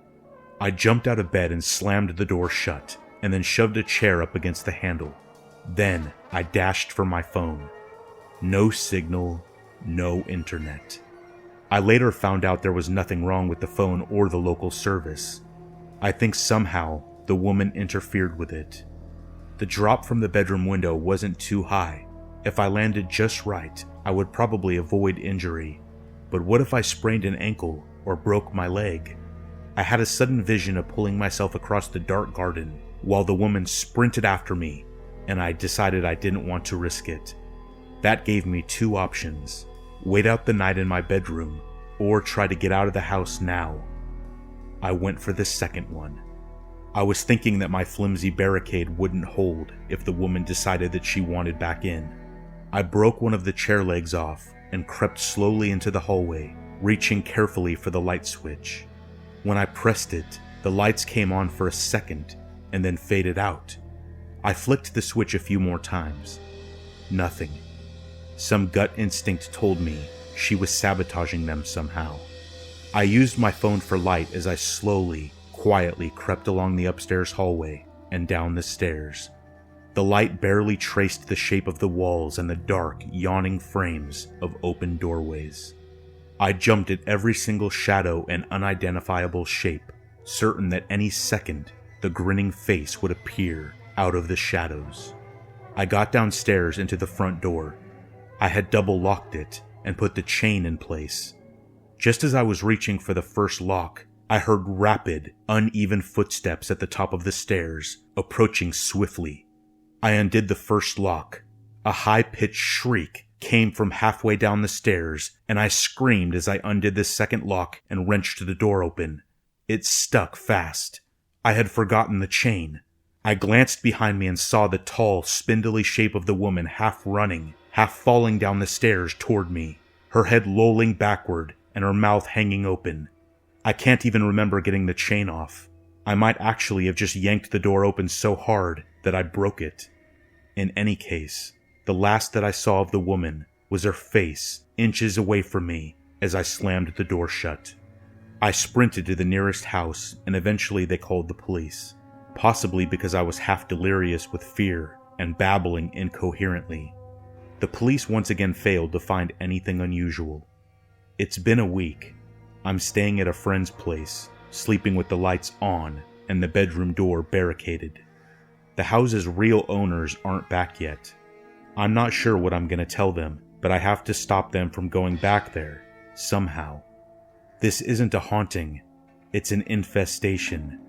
I jumped out of bed and slammed the door shut, and then shoved a chair up against the handle. Then I dashed for my phone. No signal, no internet. I later found out there was nothing wrong with the phone or the local service. I think somehow the woman interfered with it. The drop from the bedroom window wasn't too high. If I landed just right, I would probably avoid injury. But what if I sprained an ankle or broke my leg? I had a sudden vision of pulling myself across the dark garden while the woman sprinted after me, and I decided I didn't want to risk it. That gave me two options: wait out the night in my bedroom, or try to get out of the house now. I went for the second one. I was thinking that my flimsy barricade wouldn't hold if the woman decided that she wanted back in. I broke one of the chair legs off and crept slowly into the hallway, reaching carefully for the light switch. When I pressed it, the lights came on for a second and then faded out. I flicked the switch a few more times. Nothing. Some gut instinct told me she was sabotaging them somehow. I used my phone for light as I slowly, quietly crept along the upstairs hallway and down the stairs. The light barely traced the shape of the walls and the dark, yawning frames of open doorways. I jumped at every single shadow and unidentifiable shape, certain that any second the grinning face would appear out of the shadows. I got downstairs into the front door. I had double locked it and put the chain in place. Just as I was reaching for the first lock, I heard rapid, uneven footsteps at the top of the stairs, approaching swiftly. I undid the first lock. A high-pitched shriek came from halfway down the stairs, and I screamed as I undid the second lock and wrenched the door open. It stuck fast. I had forgotten the chain. I glanced behind me and saw the tall, spindly shape of the woman half running, half falling down the stairs toward me, her head lolling backward and her mouth hanging open. I can't even remember getting the chain off. I might actually have just yanked the door open so hard that I broke it. In any case, the last that I saw of the woman was her face inches away from me as I slammed the door shut. I sprinted to the nearest house, and eventually they called the police, possibly because I was half delirious with fear and babbling incoherently. The police once again failed to find anything unusual. It's been a week. I'm staying at a friend's place, sleeping with the lights on and the bedroom door barricaded. The house's real owners aren't back yet. I'm not sure what I'm going to tell them, but I have to stop them from going back there, somehow. This isn't a haunting, it's an infestation.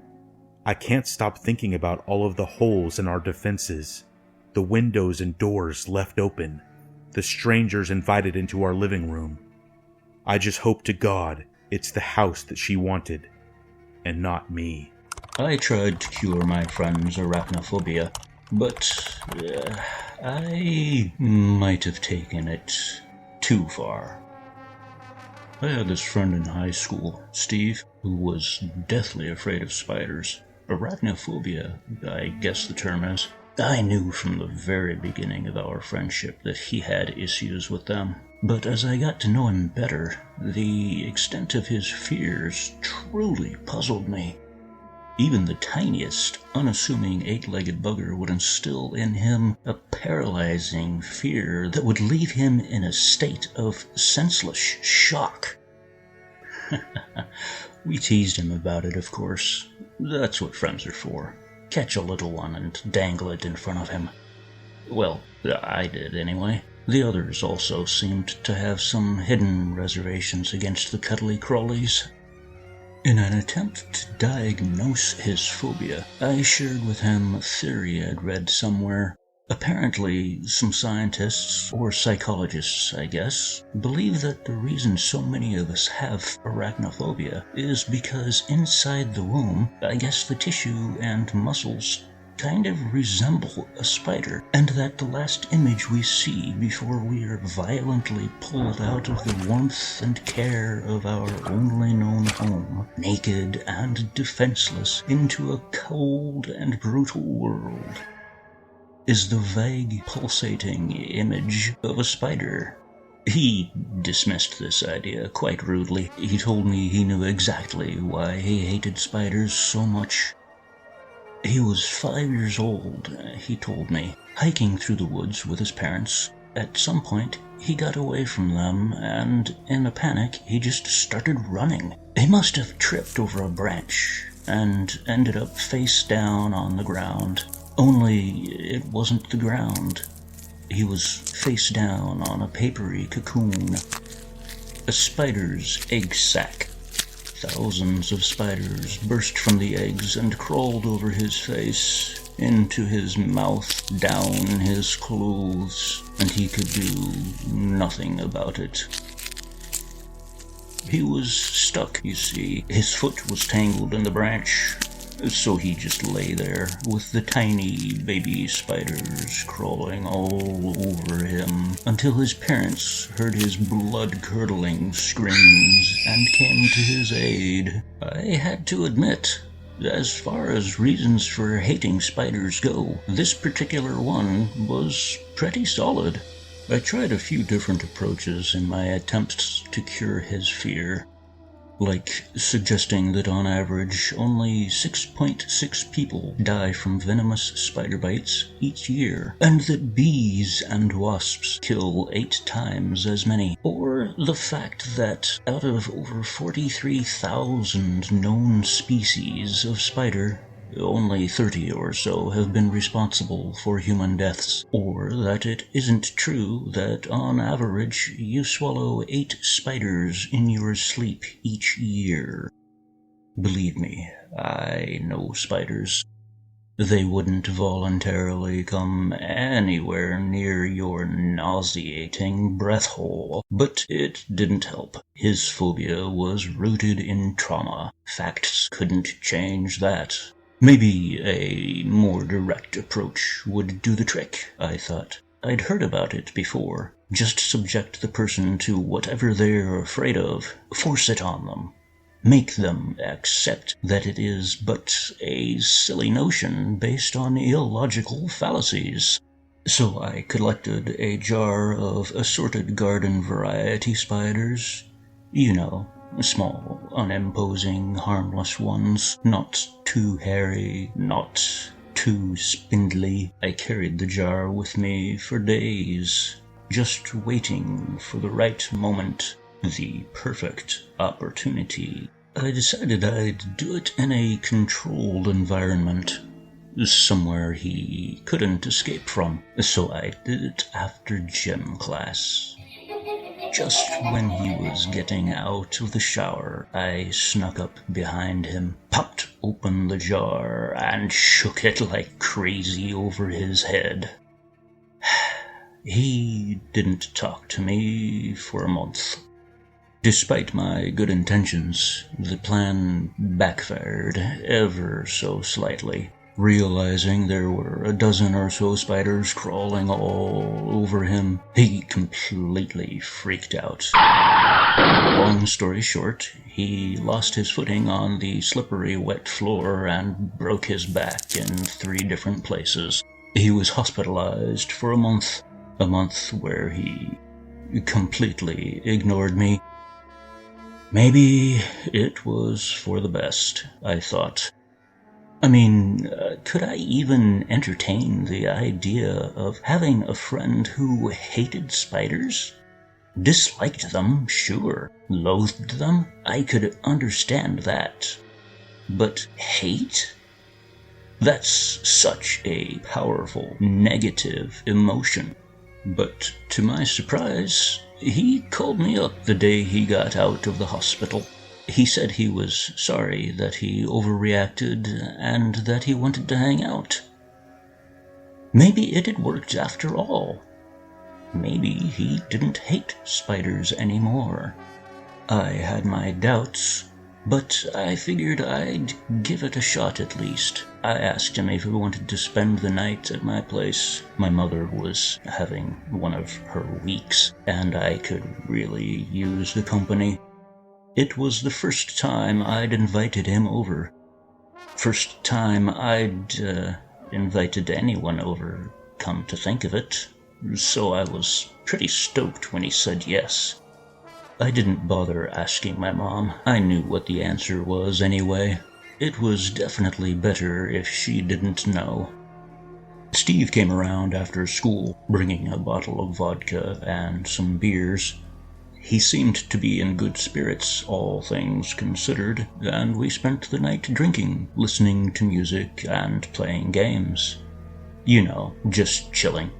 I can't stop thinking about all of the holes in our defenses, the windows and doors left open, the strangers invited into our living room. I just hope to God it's the house that she wanted, and not me. I tried to cure my friend's arachnophobia, but I might have taken it too far. I had this friend in high school, Steve, who was deathly afraid of spiders. Arachnophobia, I guess the term is. I knew from the very beginning of our friendship that he had issues with them. But as I got to know him better, the extent of his fears truly puzzled me. Even the tiniest, unassuming 8-legged bugger would instill in him a paralyzing fear that would leave him in a state of senseless shock. We teased him about it, of course. That's what friends are for. Catch a little one and dangle it in front of him. Well, I did anyway. The others also seemed to have some hidden reservations against the cuddly crawlies. In an attempt to diagnose his phobia, I shared with him a theory I'd read somewhere. Apparently, some scientists, or psychologists, I guess, believe that the reason so many of us have arachnophobia is because inside the womb, I guess the tissue and muscles kind of resemble a spider, and that the last image we see before we are violently pulled out of the warmth and care of our only known home, naked and defenseless, into a cold and brutal world, is the vague, pulsating image of a spider. He dismissed this idea quite rudely. He told me he knew exactly why he hated spiders so much. He was 5 years old, he told me, hiking through the woods with his parents. At some point, he got away from them, and in a panic, he just started running. He must have tripped over a branch, and ended up face down on the ground. Only it wasn't the ground. He was face down on a papery cocoon, a spider's egg sac. Thousands of spiders burst from the eggs and crawled over his face, into his mouth, down his clothes, and he could do nothing about it. He was stuck, you see. His foot was tangled in the branch, so he just lay there, with the tiny baby spiders crawling all over him, until his parents heard his blood-curdling screams and came to his aid. I had to admit, as far as reasons for hating spiders go, this particular one was pretty solid. I tried a few different approaches in my attempts to cure his fear, like suggesting that on average only 6.6 people die from venomous spider bites each year, and that bees and wasps kill 8 times as many, or the fact that out of over 43,000 known species of spider, only 30 or so have been responsible for human deaths, or that it isn't true that on average you swallow 8 spiders in your sleep each year. Believe me, I know spiders. They wouldn't voluntarily come anywhere near your nauseating breath hole, but it didn't help. His phobia was rooted in trauma. Facts couldn't change that. Maybe a more direct approach would do the trick, I thought. I'd heard about it before. Just subject the person to whatever they're afraid of. Force it on them. Make them accept that it is but a silly notion based on illogical fallacies. So I collected a jar of assorted garden variety spiders. You know, small, unimposing, harmless ones, not too hairy, not too spindly. I carried the jar with me for days, just waiting for the right moment, the perfect opportunity. I decided I'd do it in a controlled environment, somewhere he couldn't escape from, so I did it after gym class. Just when he was getting out of the shower, I snuck up behind him, popped open the jar, and shook it like crazy over his head. He didn't talk to me for a month. Despite my good intentions, the plan backfired ever so slightly. Realizing there were a dozen or so spiders crawling all over him, he completely freaked out. Long story short, he lost his footing on the slippery, wet floor and broke his back in 3 different places. He was hospitalized for a month where he completely ignored me. Maybe it was for the best, I thought. I mean, could I even entertain the idea of having a friend who hated spiders? Disliked them, sure. Loathed them? I could understand that. But hate? That's such a powerful negative emotion. But to my surprise, he called me up the day he got out of the hospital. He said he was sorry that he overreacted and that he wanted to hang out. Maybe it had worked after all. Maybe he didn't hate spiders anymore. I had my doubts, but I figured I'd give it a shot at least. I asked him if he wanted to spend the night at my place. My mother was having one of her weeks, and I could really use the company. It was the first time I'd invited him over. First time I'd invited anyone over, come to think of it. So I was pretty stoked when he said yes. I didn't bother asking my mom. I knew what the answer was anyway. It was definitely better if she didn't know. Steve came around after school, bringing a bottle of vodka and some beers. He seemed to be in good spirits, all things considered, and we spent the night drinking, listening to music, and playing games. You know, just chilling.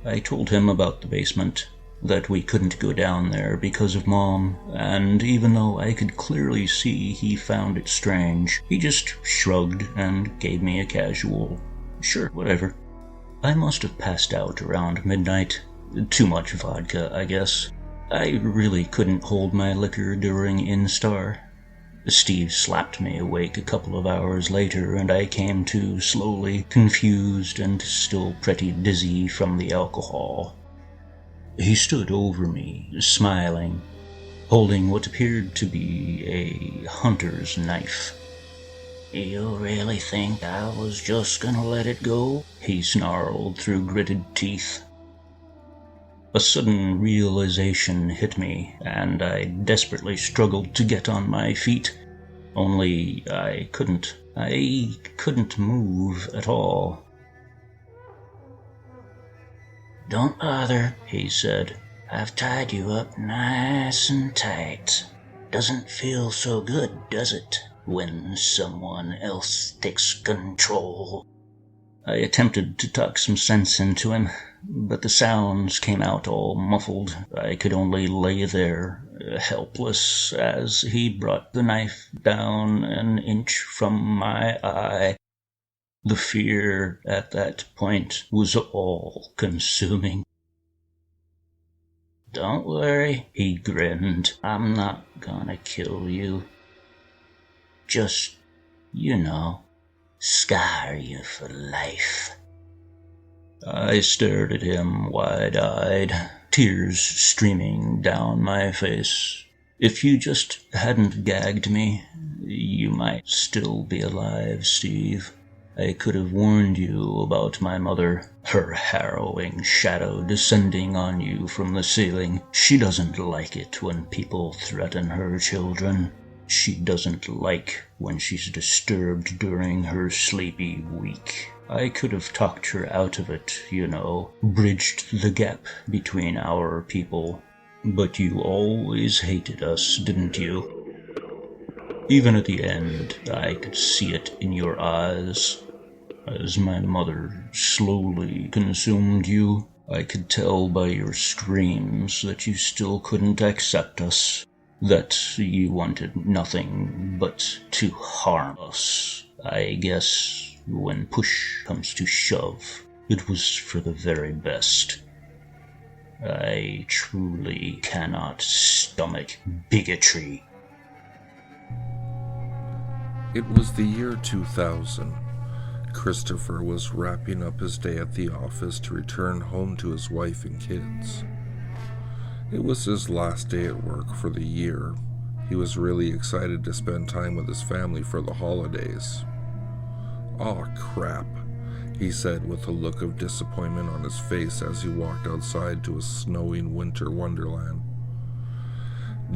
I told him about the basement, that we couldn't go down there because of Mom, and even though I could clearly see he found it strange, he just shrugged and gave me a casual, sure, whatever. I must have passed out around midnight. Too much vodka, I guess. I really couldn't hold my liquor during Instar. Steve slapped me awake a couple of hours later, and I came to slowly, confused and still pretty dizzy from the alcohol. He stood over me, smiling, holding what appeared to be a hunter's knife. "You really think I was just gonna let it go?" he snarled through gritted teeth. A sudden realization hit me, and I desperately struggled to get on my feet. Only I couldn't. I couldn't move at all. "Don't bother," he said. "I've tied you up nice and tight. Doesn't feel so good, does it, when someone else takes control?" I attempted to talk some sense into him, but the sounds came out all muffled. I could only lay there, helpless, as he brought the knife down an inch from my eye. The fear at that point was all-consuming. "Don't worry," he grinned. "I'm not gonna kill you. Just, scar you for life." I stared at him wide-eyed, tears streaming down my face. "If you just hadn't gagged me, you might still be alive, Steve. I could have warned you about my mother, her harrowing shadow descending on you from the ceiling. She doesn't like it when people threaten her children. She doesn't like when she's disturbed during her sleepy week. I could have talked her out of it, bridged the gap between our people. But you always hated us, didn't you? Even at the end, I could see it in your eyes. As my mother slowly consumed you, I could tell by your screams that you still couldn't accept us, that you wanted nothing but to harm us. I guess when push comes to shove, it was for the very best. I truly cannot stomach bigotry. It was the year 2000. Christopher was wrapping up his day at the office to return home to his wife and kids. It was his last day at work for the year. He was really excited to spend time with his family for the holidays. "Aw, crap," he said with a look of disappointment on his face as he walked outside to a snowing winter wonderland.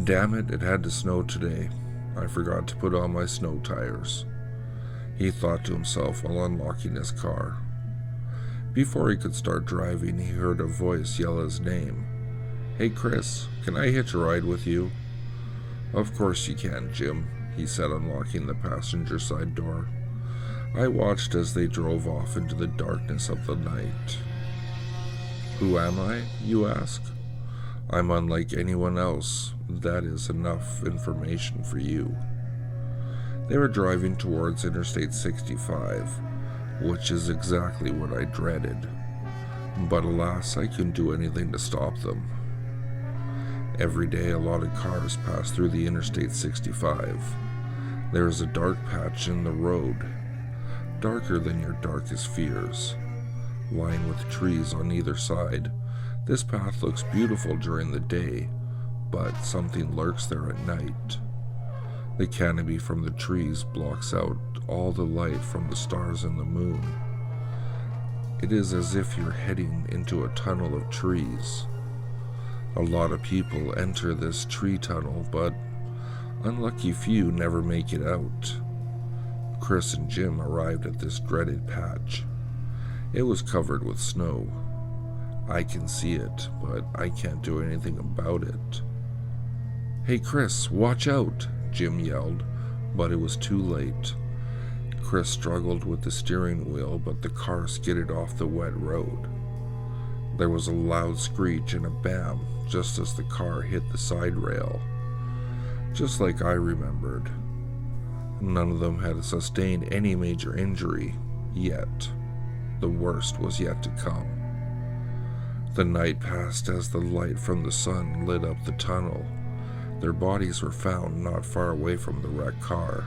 "Damn it, it had to snow today. I forgot to put on my snow tires," he thought to himself while unlocking his car. Before he could start driving, he heard a voice yell his name. "Hey Chris, can I hitch a ride with you?" "Of course you can, Jim," he said, unlocking the passenger side door. I watched as they drove off into the darkness of the night. "Who am I, you ask? I'm unlike anyone else. That is enough information for you." They were driving towards Interstate 65, which is exactly what I dreaded. But alas, I couldn't do anything to stop them. Every day a lot of cars pass through the Interstate 65. There is a dark patch in the road, darker than your darkest fears. Lined with trees on either side, this path looks beautiful during the day, but something lurks there at night. The canopy from the trees blocks out all the light from the stars and the moon. It is as if you're heading into a tunnel of trees. A lot of people enter this tree tunnel, but unlucky few never make it out. Chris and Jim arrived at this dreaded patch. It was covered with snow. I can see it, but I can't do anything about it. "Hey Chris, watch out!" Jim yelled, but it was too late. Chris struggled with the steering wheel, but the car skidded off the wet road. There was a loud screech and a bam just as the car hit the side rail. Just like I remembered. None of them had sustained any major injury yet. The worst was yet to come. The night passed as the light from the sun lit up the tunnel. Their bodies were found not far away from the wrecked car.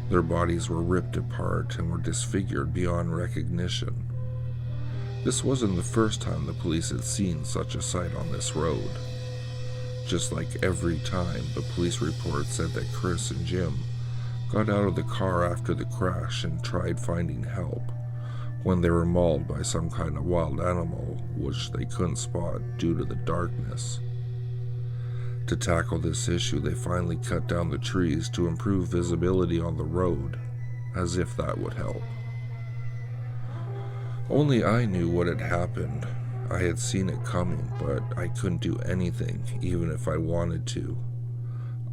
Their bodies were ripped apart and were disfigured beyond recognition. This wasn't the first time the police had seen such a sight on this road. Just like every time, the police report said that Chris and Jim got out of the car after the crash and tried finding help when they were mauled by some kind of wild animal which they couldn't spot due to the darkness. To tackle this issue, they finally cut down the trees to improve visibility on the road, as if that would help. Only I knew what had happened. I had seen it coming, but I couldn't do anything, even if I wanted to.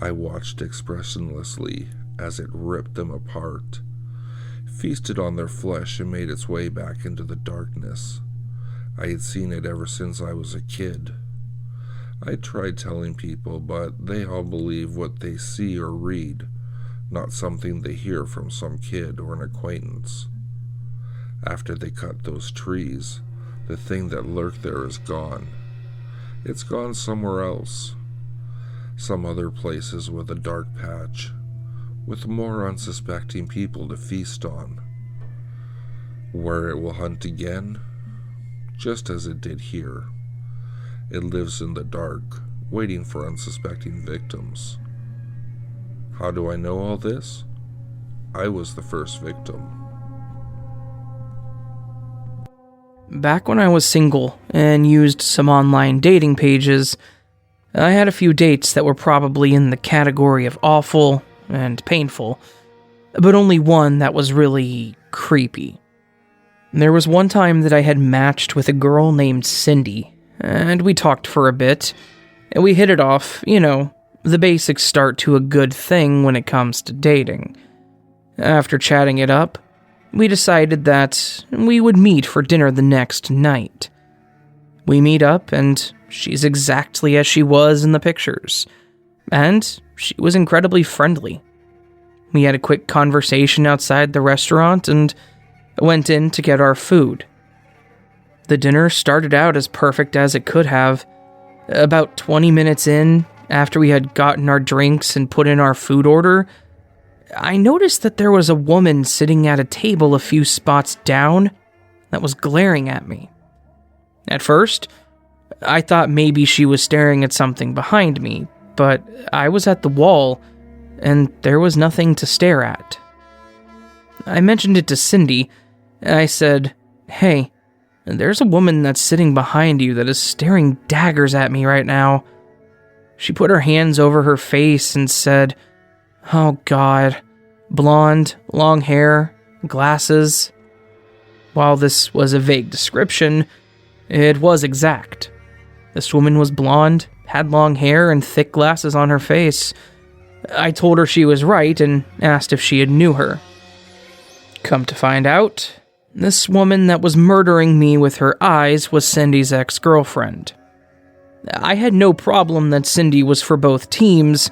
I watched expressionlessly as it ripped them apart, feasted on their flesh, and made its way back into the darkness. I had seen it ever since I was a kid. I tried telling people, but they all believe what they see or read, not something they hear from some kid or an acquaintance. After they cut those trees, the thing that lurked there is gone. It's gone somewhere else. Some other places with a dark patch, with more unsuspecting people to feast on. Where it will hunt again, just as it did here. It lives in the dark, waiting for unsuspecting victims. How do I know all this? I was the first victim. Back when I was single and used some online dating pages, I had a few dates that were probably in the category of awful and painful, but only one that was really creepy. There was one time that I had matched with a girl named Cindy, and we talked for a bit, and we hit it off, the basic start to a good thing when it comes to dating. After chatting it up, we decided that we would meet for dinner the next night. We meet up, and she's exactly as she was in the pictures. And she was incredibly friendly. We had a quick conversation outside the restaurant and went in to get our food. The dinner started out as perfect as it could have. About 20 minutes in, after we had gotten our drinks and put in our food order, I noticed that there was a woman sitting at a table a few spots down that was glaring at me. At first, I thought maybe she was staring at something behind me, but I was at the wall, and there was nothing to stare at. I mentioned it to Cindy. I said, "Hey, there's a woman that's sitting behind you that is staring daggers at me right now." She put her hands over her face and said, "Oh God, blonde, long hair, glasses." While this was a vague description, it was exact. This woman was blonde, had long hair, and thick glasses on her face. I told her she was right and asked if she had knew her. Come to find out, this woman that was murdering me with her eyes was Cindy's ex-girlfriend. I had no problem that Cindy was for both teams.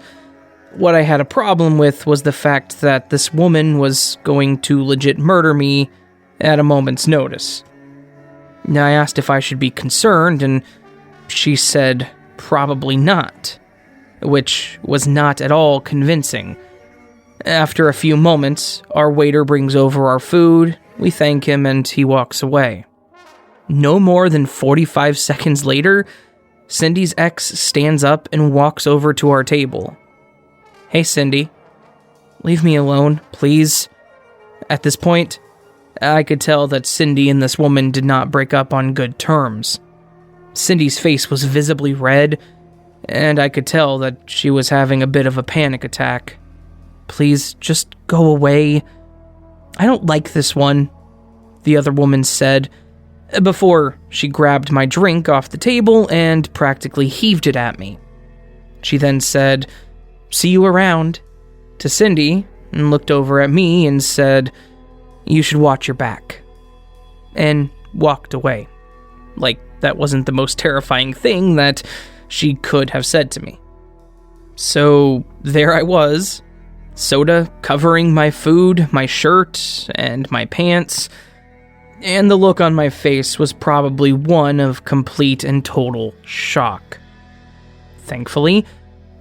What I had a problem with was the fact that this woman was going to legit murder me at a moment's notice. I asked if I should be concerned, and she said probably not, which was not at all convincing. After a few moments, our waiter brings over our food, we thank him, and he walks away. No more than 45 seconds later, Cindy's ex stands up and walks over to our table. "Hey, Cindy. Leave me alone, please." At this point, I could tell that Cindy and this woman did not break up on good terms. Cindy's face was visibly red, and I could tell that she was having a bit of a panic attack. "Please, just go away. I don't like this one," the other woman said, before she grabbed my drink off the table and practically heaved it at me. She then said, "See you around," to Cindy, and looked over at me and said, "You should watch your back," and walked away. Like that wasn't the most terrifying thing that she could have said to me. So there I was, soda covering my food, my shirt, and my pants, and the look on my face was probably one of complete and total shock. Thankfully,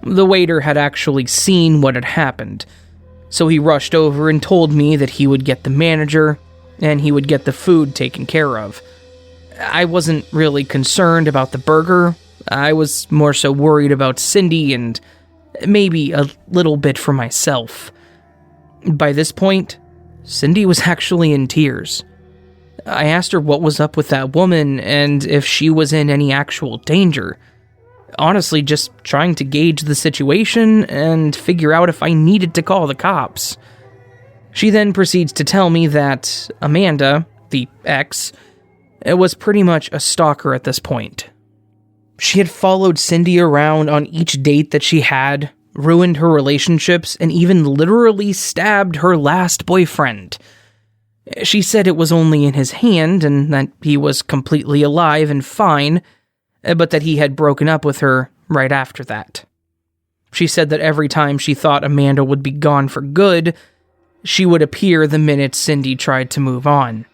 the waiter had actually seen what had happened, so he rushed over and told me that he would get the manager, and he would get the food taken care of. I wasn't really concerned about the burger. I was more so worried about Cindy and maybe a little bit for myself. By this point, Cindy was actually in tears. I asked her what was up with that woman and if she was in any actual danger. Honestly, just trying to gauge the situation and figure out if I needed to call the cops. She then proceeds to tell me that Amanda, the ex, was pretty much a stalker at this point. She had followed Cindy around on each date that she had, ruined her relationships, and even literally stabbed her last boyfriend. She said it was only in his hand and that he was completely alive and fine, but that he had broken up with her right after that. She said that every time she thought Amanda would be gone for good, she would appear the minute Cindy tried to move on.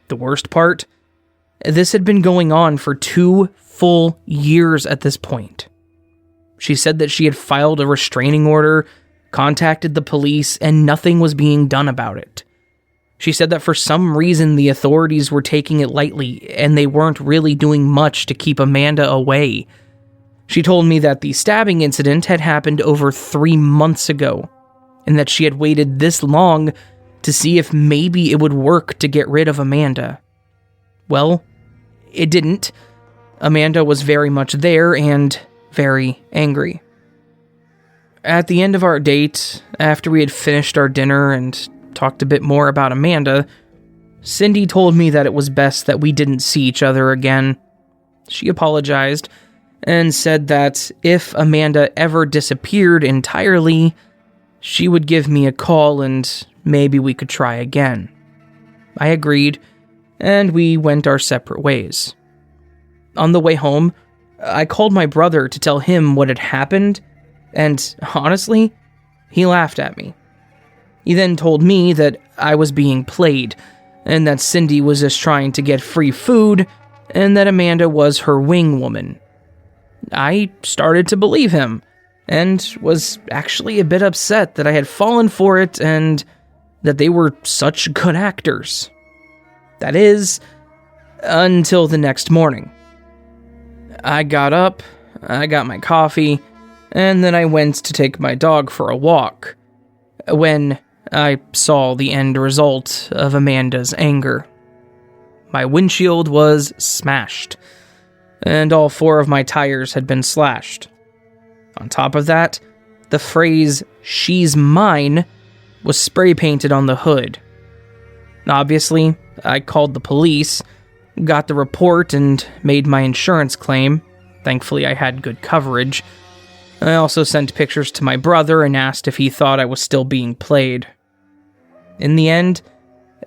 The worst part? This had been going on for 2 full years at this point. She said that she had filed a restraining order, contacted the police, and nothing was being done about it. She said that for some reason the authorities were taking it lightly, and they weren't really doing much to keep Amanda away. She told me that the stabbing incident had happened over 3 months ago, and that she had waited this long to see if maybe it would work to get rid of Amanda. Well, it didn't. Amanda was very much there and very angry. At the end of our date, after we had finished our dinner and talked a bit more about Amanda, Cindy told me that it was best that we didn't see each other again. She apologized and said that if Amanda ever disappeared entirely, she would give me a call and maybe we could try again. I agreed, and we went our separate ways. on the way home, I called my brother to tell him what had happened, and honestly, he laughed at me. He then told me that I was being played, and that Cindy was just trying to get free food, and that Amanda was her wing woman. I started to believe him, and was actually a bit upset that I had fallen for it and that they were such good actors. That is, until the next morning. I got up, I got my coffee, and then I went to take my dog for a walk, when I saw the end result of Amanda's anger. My windshield was smashed, and all 4 of my tires had been slashed. On top of that, the phrase, "she's mine," was spray painted on the hood. Obviously, I called the police, got the report, and made my insurance claim. Thankfully, I had good coverage. I also sent pictures to my brother and asked if he thought I was still being played. In the end,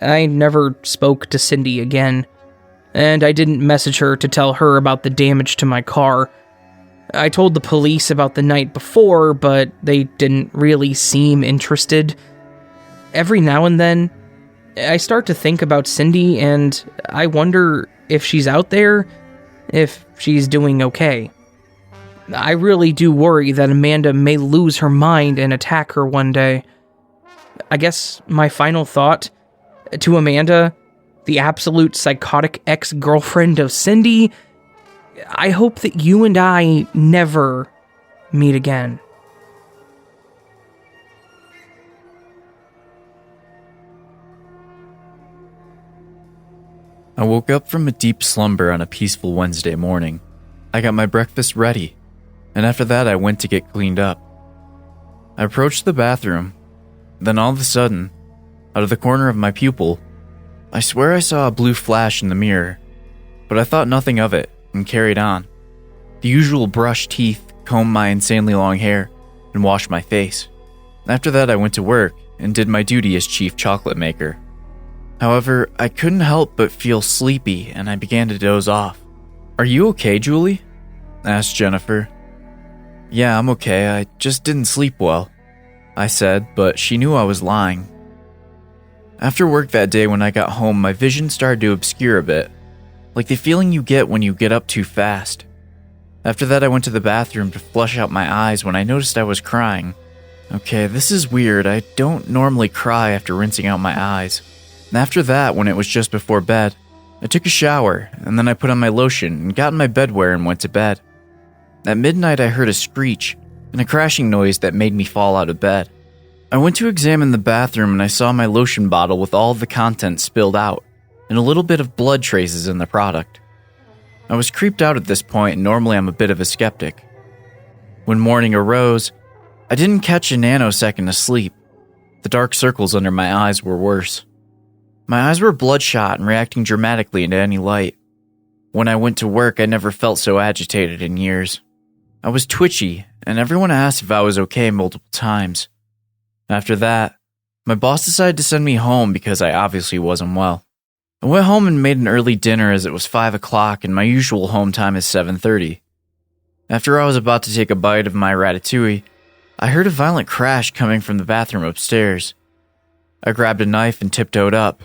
I never spoke to Cindy again, and I didn't message her to tell her about the damage to my car. I told the police about the night before, but they didn't really seem interested. Every now and then, I start to think about Cindy, and I wonder if she's out there, if she's doing okay. I really do worry that Amanda may lose her mind and attack her one day. I guess my final thought to Amanda, the absolute psychotic ex-girlfriend of Cindy, I hope that you and I never meet again. I woke up from a deep slumber on a peaceful Wednesday morning. I got my breakfast ready, and after that I went to get cleaned up. I approached the bathroom, then all of a sudden, out of the corner of my pupil, I swear I saw a blue flash in the mirror, but I thought nothing of it and carried on. The usual brush teeth, comb my insanely long hair, and wash my face. After that I went to work and did my duty as chief chocolate maker. However, I couldn't help but feel sleepy and I began to doze off. "Are you okay, Julie?" asked Jennifer. "Yeah, I'm okay, I just didn't sleep well," I said, but she knew I was lying. After work that day when I got home, my vision started to obscure a bit, like the feeling you get when you get up too fast. After that I went to the bathroom to flush out my eyes when I noticed I was crying. Okay, this is weird, I don't normally cry after rinsing out my eyes. And after that, when it was just before bed, I took a shower, and then I put on my lotion and got in my bedwear and went to bed. At midnight I heard a screech and a crashing noise that made me fall out of bed. I went to examine the bathroom and I saw my lotion bottle with all of the contents spilled out, and a little bit of blood traces in the product. I was creeped out at this point, and normally I'm a bit of a skeptic. When morning arose, I didn't catch a nanosecond of sleep. The dark circles under my eyes were worse. My eyes were bloodshot and reacting dramatically into any light. When I went to work, I never felt so agitated in years. I was twitchy, and everyone asked if I was okay multiple times. After that, my boss decided to send me home because I obviously wasn't well. I went home and made an early dinner as it was 5 o'clock and my usual home time is 7:30. After I was about to take a bite of my ratatouille, I heard a violent crash coming from the bathroom upstairs. I grabbed a knife and tiptoed up.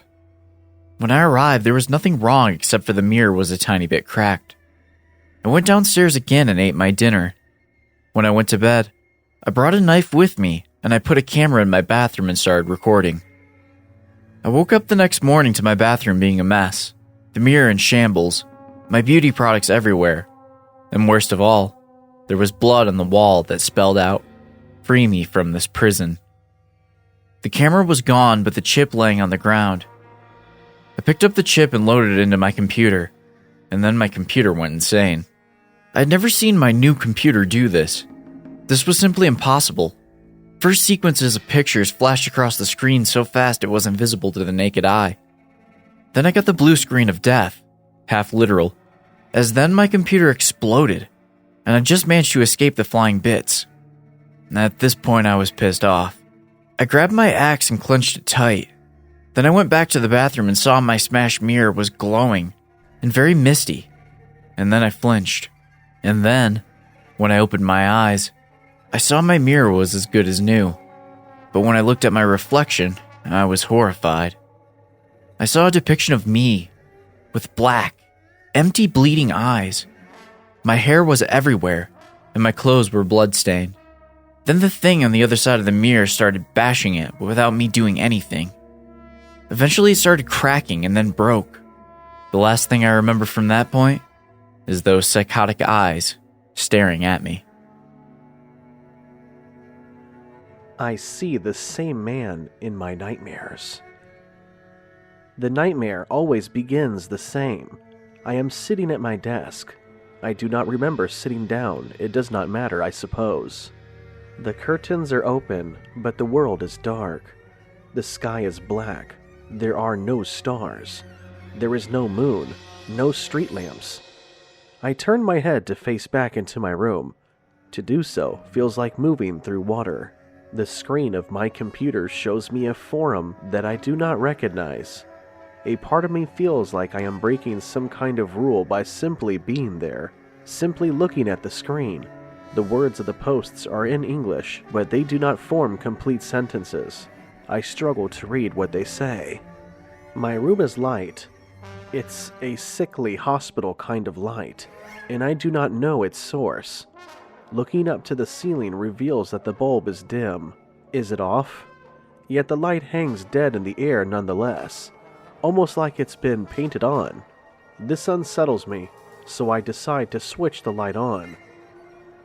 When I arrived, there was nothing wrong except for the mirror was a tiny bit cracked. I went downstairs again and ate my dinner. When I went to bed, I brought a knife with me and I put a camera in my bathroom and started recording. I woke up the next morning to my bathroom being a mess, the mirror in shambles, my beauty products everywhere, and worst of all, there was blood on the wall that spelled out, "Free me from this prison." The camera was gone, but the chip laying on the ground. I picked up the chip and loaded it into my computer, and then my computer went insane. I'd never seen my new computer do this. This was simply impossible. First sequences of pictures flashed across the screen so fast it wasn't visible to the naked eye. Then I got the blue screen of death, half literal, as then my computer exploded, and I just managed to escape the flying bits. At this point I was pissed off. I grabbed my axe and clenched it tight. Then I went back to the bathroom and saw my smashed mirror was glowing and very misty. and then I flinched. And then, when I opened my eyes, I saw my mirror was as good as new. But when I looked at my reflection, I was horrified. I saw a depiction of me, with black, empty bleeding eyes. My hair was everywhere, and my clothes were bloodstained. Then the thing on the other side of the mirror started bashing it without me doing anything. Eventually it started cracking and then broke. The last thing I remember from that point is those psychotic eyes staring at me. I see the same man in my nightmares. The nightmare always begins the same. I am sitting at my desk. I do not remember sitting down. It does not matter, I suppose. The curtains are open, but the world is dark. The sky is black. There are no stars. There is no moon, no street lamps. I turn my head to face back into my room. To do so feels like moving through water. The screen of my computer shows me a forum that I do not recognize. A part of me feels like I am breaking some kind of rule by simply being there, simply looking at the screen. The words of the posts are in English, but they do not form complete sentences. I struggle to read what they say. My room is light. It's a sickly hospital kind of light, and I do not know its source. Looking up to the ceiling reveals that the bulb is dim. Is it off? Yet the light hangs dead in the air nonetheless, almost like it's been painted on. This unsettles me, so I decide to switch the light on.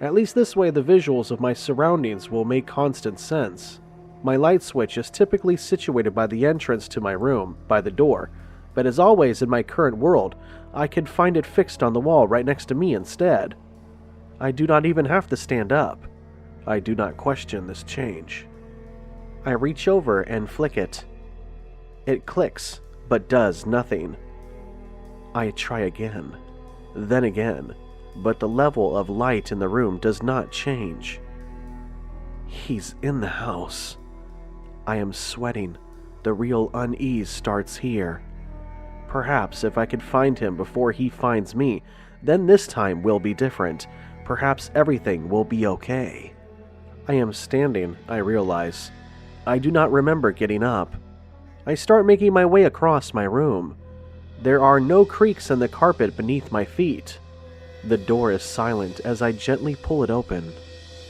At least this way the visuals of my surroundings will make constant sense. My light switch is typically situated by the entrance to my room, by the door, but as always in my current world, I can find it fixed on the wall right next to me instead. I do not even have to stand up. I do not question this change. I reach over and flick it. It clicks, but does nothing. I try again, then again, but the level of light in the room does not change. He's in the house. I am sweating. The real unease starts here. Perhaps if I could find him before he finds me, then this time will be different. Perhaps everything will be okay. I am standing, I realize. I do not remember getting up. I start making my way across my room. There are no creaks in the carpet beneath my feet. The door is silent as I gently pull it open.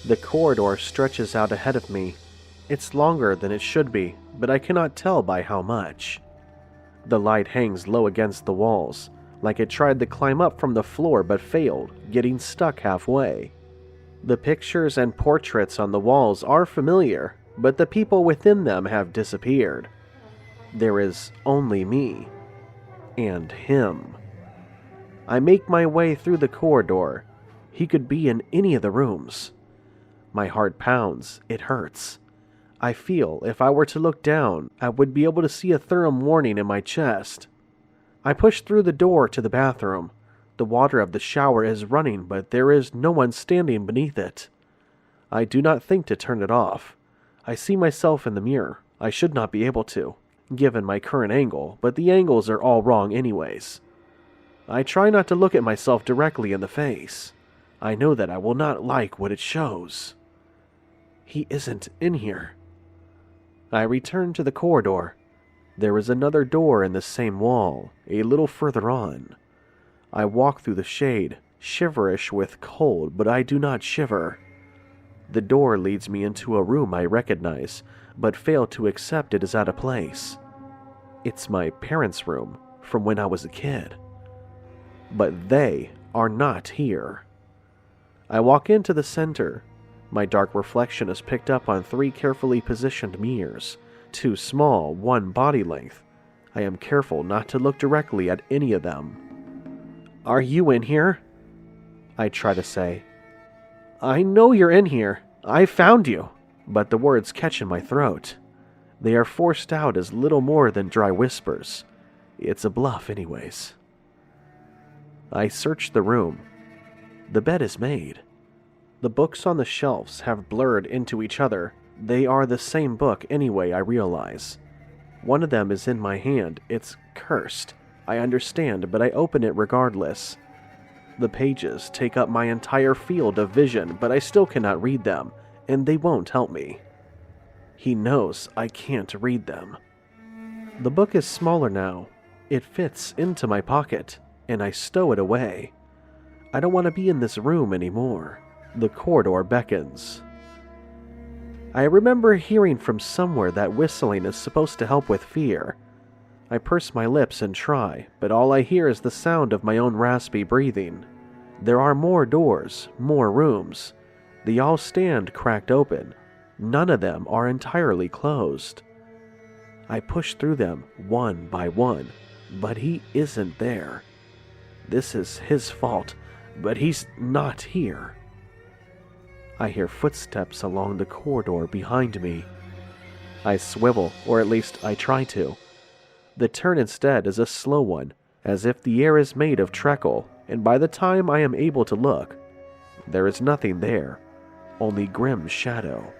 The corridor stretches out ahead of me. It's longer than it should be, but I cannot tell by how much. The light hangs low against the walls, like it tried to climb up from the floor but failed, getting stuck halfway. The pictures and portraits on the walls are familiar, but the people within them have disappeared. There is only me and him. I make my way through the corridor. He could be in any of the rooms. My heart pounds. It hurts. I feel if I were to look down, I would be able to see a Thurum warning in my chest. I push through the door to the bathroom. The water of the shower is running, but there is no one standing beneath it. I do not think to turn it off. I see myself in the mirror. I should not be able to, given my current angle, but the angles are all wrong anyways. I try not to look at myself directly in the face. I know that I will not like what it shows. He isn't in here. I return to the corridor. There is another door in the same wall, a little further on. I walk through the shade, shiverish with cold, but I do not shiver. The door leads me into a room I recognize, but fail to accept it as out of place. It's my parents' room from when I was a kid. But they are not here. I walk into the center. My dark reflection is picked up on 3 carefully positioned mirrors, 2 small, 1 body length. I am careful not to look directly at any of them. "Are you in here?" I try to say. "I know you're in here. I found you." But the words catch in my throat. They are forced out as little more than dry whispers. It's a bluff anyways. I search the room. The bed is made. The books on the shelves have blurred into each other. They are the same book anyway, I realize. One of them is in my hand. It's cursed. I understand, but I open it regardless. The pages take up my entire field of vision, but I still cannot read them, and they won't help me. He knows I can't read them. The book is smaller now. It fits into my pocket, and I stow it away. I don't want to be in this room anymore. The corridor beckons. I remember hearing from somewhere that whistling is supposed to help with fear. I purse my lips and try, but all I hear is the sound of my own raspy breathing. There are more doors, more rooms. They all stand cracked open. None of them are entirely closed. I push through them one by one, but he isn't there. This is his fault, but he's not here. I hear footsteps along the corridor behind me. I swivel, or at least I try to. The turn instead is a slow one, as if the air is made of treacle, and by the time I am able to look, there is nothing there, only grim shadow.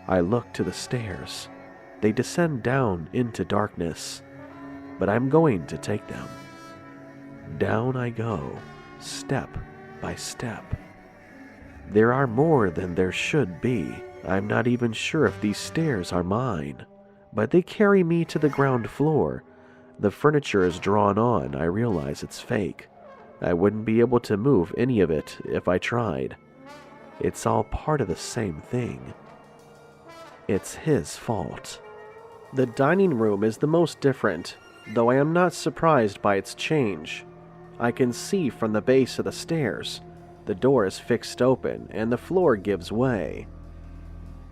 I look to the stairs. They descend down into darkness, but I'm going to take them. Down I go, step by step. There are more than there should be. I'm not even sure if these stairs are mine, but they carry me to the ground floor. The furniture is drawn on. I realize it's fake. I wouldn't be able to move any of it if I tried. It's all part of the same thing. It's his fault. The dining room is the most different, though I am not surprised by its change. I can see from the base of the stairs. The door is fixed open, and the floor gives way.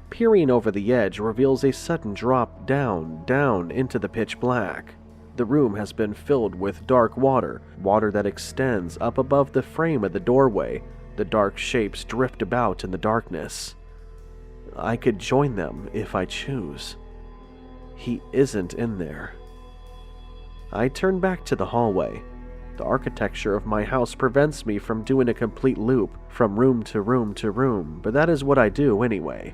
Peering over the edge reveals a sudden drop down into the pitch black. The room has been filled with dark water that extends up above the frame of the doorway. The dark shapes drift about in the darkness. I could join them if I choose. He isn't in there. I turn back to the hallway. The architecture of my house prevents me from doing a complete loop from room to room to room, but that is what I do anyway.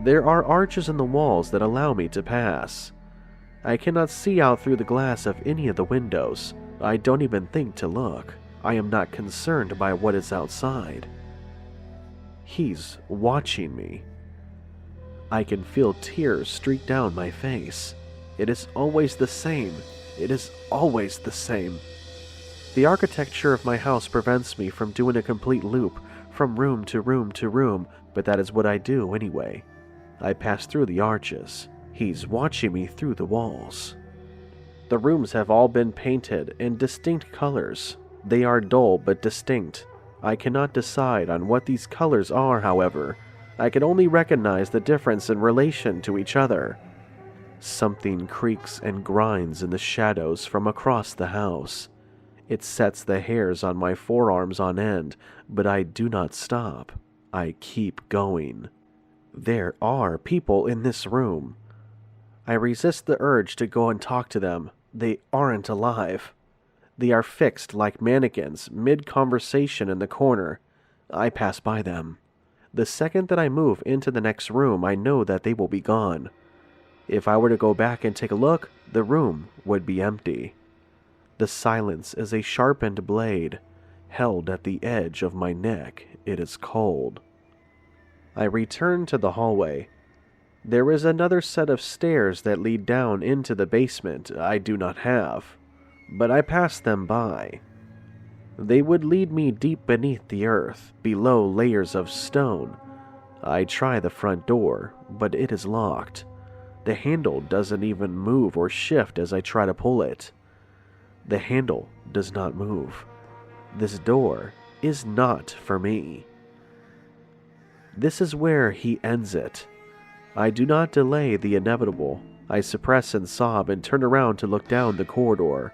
There are arches in the walls that allow me to pass. I cannot see out through the glass of any of the windows. I don't even think to look. I am not concerned by what is outside. He's watching me. I can feel tears streak down my face. It is always the same. It is always the same. The architecture of my house prevents me from doing a complete loop from room to room to room, but that is what I do anyway. I pass through the arches. He's watching me through the walls. The rooms have all been painted in distinct colors. They are dull but distinct. I cannot decide on what these colors are, however. I can only recognize the difference in relation to each other. Something creaks and grinds in the shadows from across the house. It sets the hairs on my forearms on end, but I do not stop. I keep going. There are people in this room. I resist the urge to go and talk to them. They aren't alive. They are fixed like mannequins, mid-conversation in the corner. I pass by them. The second that I move into the next room, I know that they will be gone. If I were to go back and take a look, the room would be empty. The silence is a sharpened blade, held at the edge of my neck. It is cold. I return to the hallway. There is another set of stairs that lead down into the basement I do not have, but I pass them by. They would lead me deep beneath the earth, below layers of stone. I try the front door, but it is locked. The handle doesn't even move or shift as I try to pull it. The handle does not move. This door is not for me. This is where he ends it. I do not delay the inevitable. I suppress and sob and turn around to look down the corridor.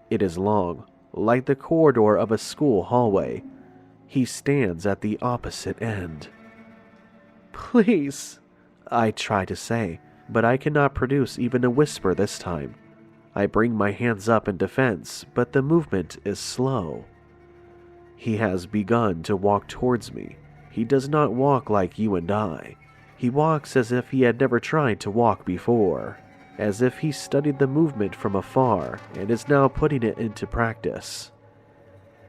It is long, like the corridor of a school hallway. He stands at the opposite end. "Please," I try to say, but I cannot produce even a whisper this time. I bring my hands up in defense, but the movement is slow. He has begun to walk towards me. He does not walk like you and I. He walks as if he had never tried to walk before, as if he studied the movement from afar and is now putting it into practice.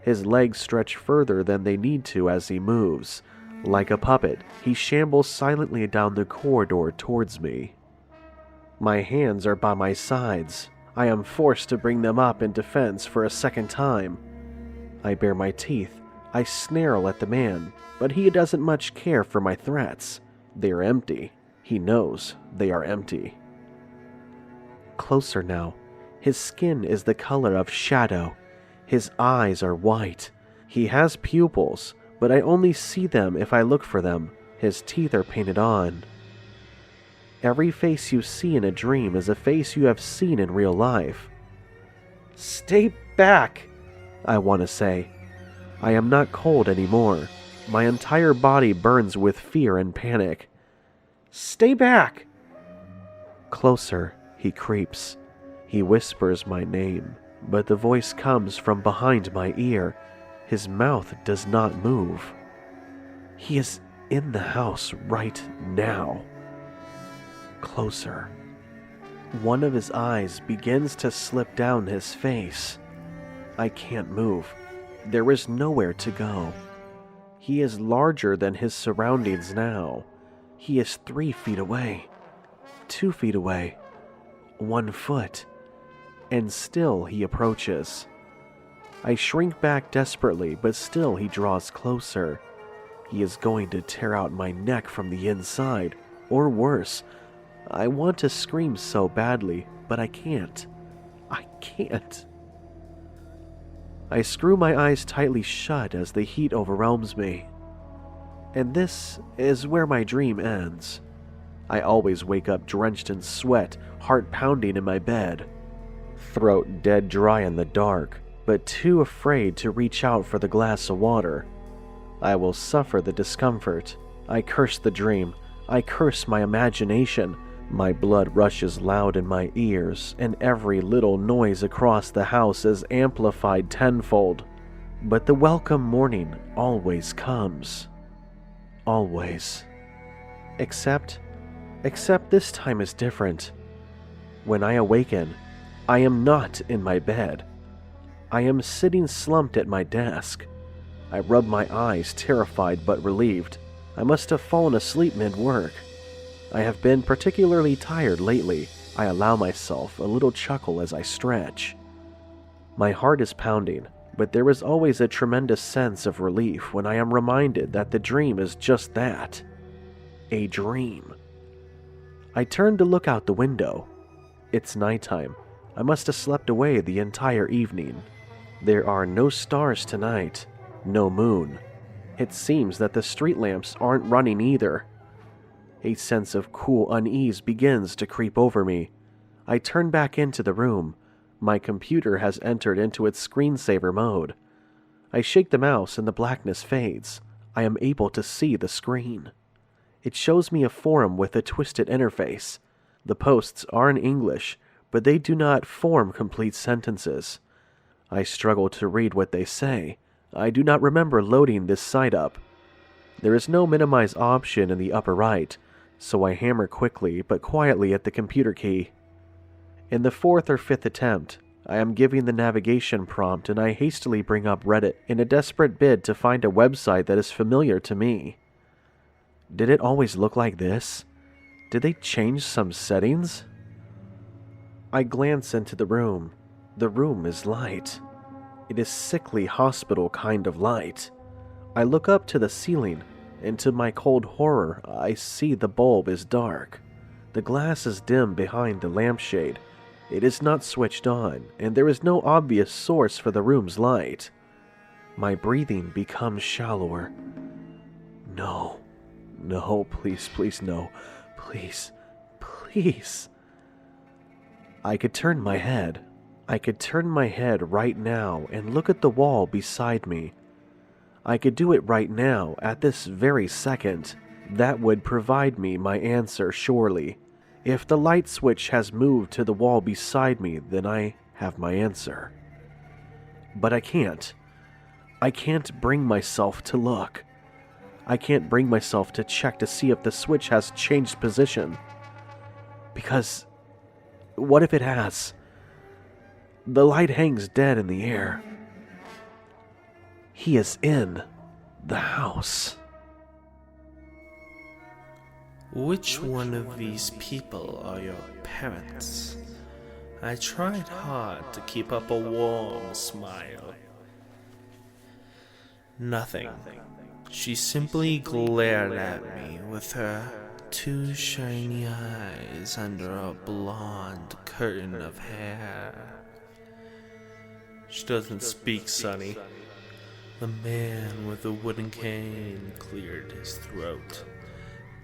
His legs stretch further than they need to as he moves. Like a puppet, he shambles silently down the corridor towards me. My hands are by my sides. I am forced to bring them up in defense for a second time. I bare my teeth. I snarl at the man, but he doesn't much care for my threats. They are empty. He knows they are empty. Closer now. His skin is the color of shadow. His eyes are white. He has pupils, but I only see them if I look for them. His teeth are painted on. Every face you see in a dream is a face you have seen in real life. Stay back, I want to say. I am not cold anymore. My entire body burns with fear and panic. Stay back! Closer, he creeps. He whispers my name, but the voice comes from behind my ear. His mouth does not move. He is in the house right now. Closer. One of his eyes begins to slip down his face. I can't move. There is nowhere to go. He is larger than his surroundings now. He is 3 feet away, 2 feet away, 1 foot, and still he approaches. I shrink back desperately, but still he draws closer. He is going to tear out my neck from the inside, or worse. I want to scream so badly, but I can't. I can't. I screw my eyes tightly shut as the heat overwhelms me. And this is where my dream ends. I always wake up drenched in sweat, heart pounding in my bed. Throat dead dry in the dark, but too afraid to reach out for the glass of water. I will suffer the discomfort. I curse the dream. I curse my imagination. My blood rushes loud in my ears, and every little noise across the house is amplified tenfold. But the welcome morning always comes. Always. Except this time is different. When I awaken, I am not in my bed. I am sitting slumped at my desk. I rub my eyes, terrified but relieved. I must have fallen asleep mid-work. I have been particularly tired lately. I allow myself a little chuckle as I stretch. My heart is pounding, but there is always a tremendous sense of relief when I am reminded that the dream is just that. A dream. I turn to look out the window. It's nighttime. I must have slept away the entire evening. There are no stars tonight, no moon. It seems that the street lamps aren't running either. A sense of cool unease begins to creep over me. I turn back into the room. My computer has entered into its screensaver mode. I shake the mouse and the blackness fades. I am able to see the screen. It shows me a forum with a twisted interface. The posts are in English, but they do not form complete sentences. I struggle to read what they say. I do not remember loading this site up. There is no minimize option in the upper right, so I hammer quickly but quietly at the computer key. In the 4th or 5th attempt, I am giving the navigation prompt and I hastily bring up Reddit in a desperate bid to find a website that is familiar to me. Did it always look like this? Did they change some settings? I glance into the room. The room is light. It is sickly hospital kind of light. I look up to the ceiling, and to my cold horror, I see the bulb is dark. The glass is dim behind the lampshade. It is not switched on, and there is no obvious source for the room's light. My breathing becomes shallower. No, please, no, please. I could turn my head. I could turn my head right now and look at the wall beside me. I could do it right now, at this very second. That would provide me my answer, surely. If the light switch has moved to the wall beside me, then I have my answer. But I can't. I can't bring myself to look. I can't bring myself to check to see if the switch has changed position. Because, what if it has? The light hangs dead in the air. He is in the house. Which one of these people are your parents? I tried hard to keep up a warm smile. Nothing. She simply glared at me with her two shiny eyes under a blonde curtain of hair. She doesn't speak, Sonny. The man with the wooden cane cleared his throat.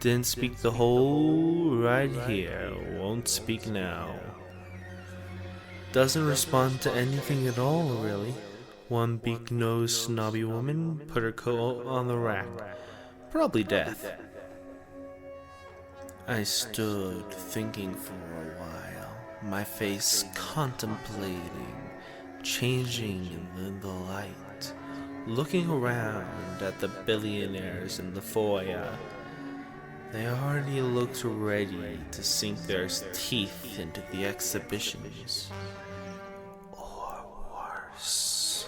Didn't speak the whole right here, won't speak now. Doesn't respond to anything at all, really. One big-nosed snobby woman put her coat on the rack. Probably death. I stood thinking for a while, my face contemplating, changing in the light, looking around at the billionaires in the foyer. They already looked ready to sink their teeth into the exhibitions. Or worse.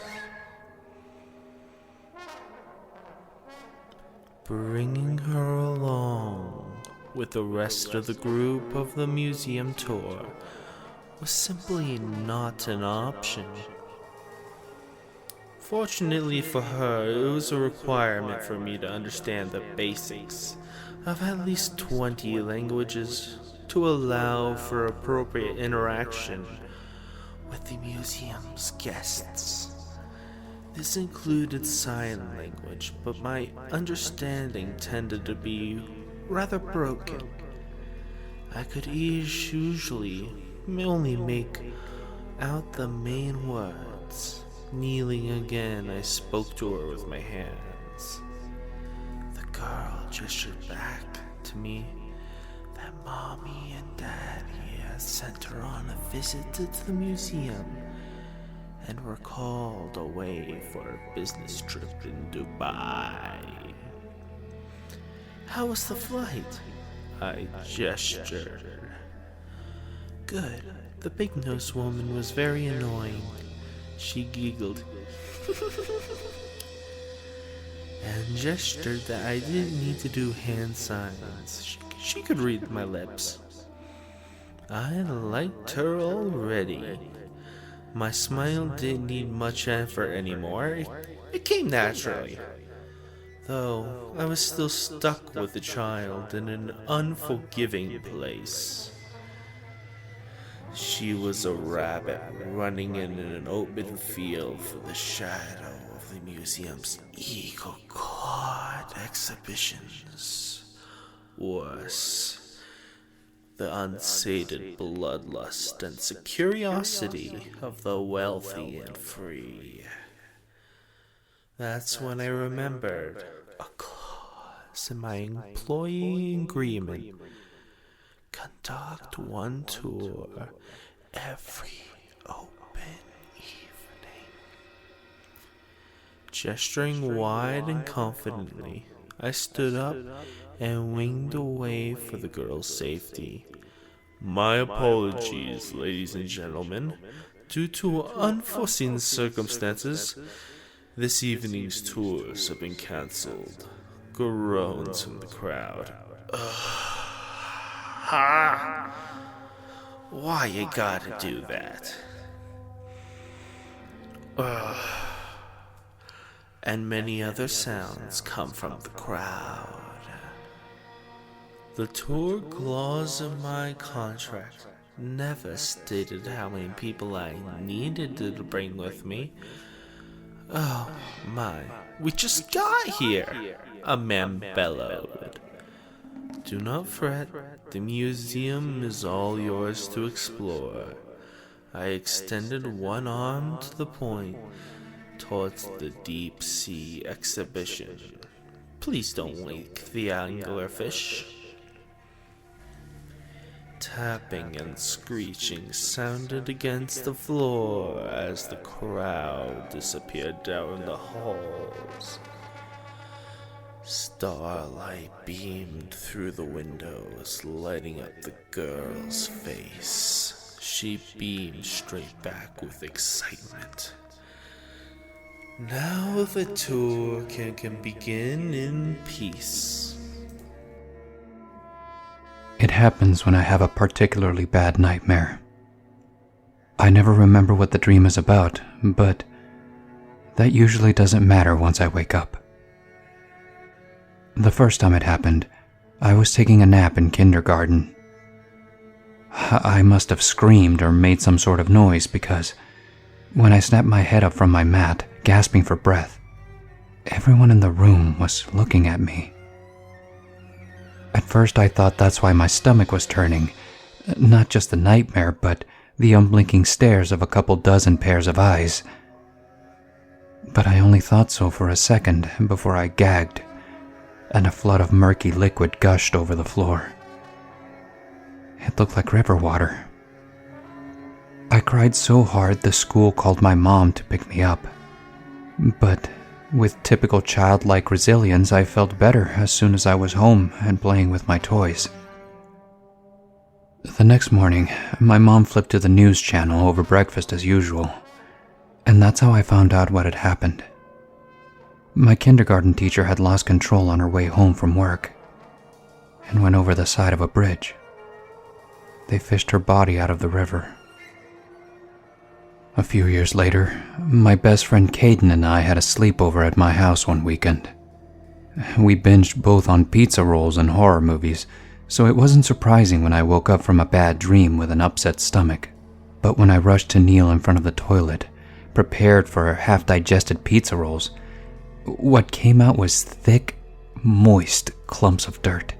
Bringing her along with the rest of the group of the museum tour was simply not an option. Fortunately for her, it was a requirement for me to understand the basics of at least 20 languages to allow for appropriate interaction with the museum's guests. This included sign language, but my understanding tended to be rather broken. I could usually only make out the main words. Kneeling again, I spoke to her with my hands. The girl gestured back to me that Mommy and Daddy had sent her on a visit to the museum and were called away for a business trip in Dubai. How was the flight? I gestured. Good. The big-nosed woman was very annoying. She giggled and gestured that I didn't need to do hand signs. She could read my lips. I liked her already. My smile didn't need much effort anymore. It came naturally. Though I was still stuck with the child in an unforgiving place. She was a rabbit running in an open field for the shadow of the museum's eagle clawed exhibitions. Worse, the unsated bloodlust and curiosity of the wealthy and free. That's when I remembered a clause in my employee agreement. Conduct one tour every open evening. Gesturing wide and confidently, I stood up and winged away for the girl's safety. My apologies, ladies and gentlemen. Due to unforeseen circumstances, this evening's tours have been cancelled. Groans from the crowd. Why you gotta do that? And many other sounds come from the crowd. The tour clause of my contract never stated how many people I needed to bring with me. Oh my, we just got here, a man bellowed. Do not fret, the museum is all yours to explore. I extended one arm to the point towards the deep sea exhibition. Please don't wake the anglerfish. Tapping and screeching sounded against the floor as the crowd disappeared down the halls. Starlight beamed through the windows, lighting up the girl's face. She beamed straight back with excitement. Now the tour can begin in peace. It happens when I have a particularly bad nightmare. I never remember what the dream is about, but that usually doesn't matter once I wake up. The first time it happened, I was taking a nap in kindergarten. I must have screamed or made some sort of noise because when I snapped my head up from my mat, gasping for breath, everyone in the room was looking at me. At first I thought that's why my stomach was turning, not just the nightmare, but the unblinking stares of a couple dozen pairs of eyes. But I only thought so for a second before I gagged, and a flood of murky liquid gushed over the floor. It looked like river water. I cried so hard the school called my mom to pick me up. But with typical childlike resilience, I felt better as soon as I was home and playing with my toys. The next morning, my mom flipped to the news channel over breakfast as usual, and that's how I found out what had happened. My kindergarten teacher had lost control on her way home from work and went over the side of a bridge. They fished her body out of the river. A few years later, my best friend Caden and I had a sleepover at my house one weekend. We binged both on pizza rolls and horror movies, so it wasn't surprising when I woke up from a bad dream with an upset stomach. But when I rushed to kneel in front of the toilet, prepared for half-digested pizza rolls, what came out was thick, moist clumps of dirt.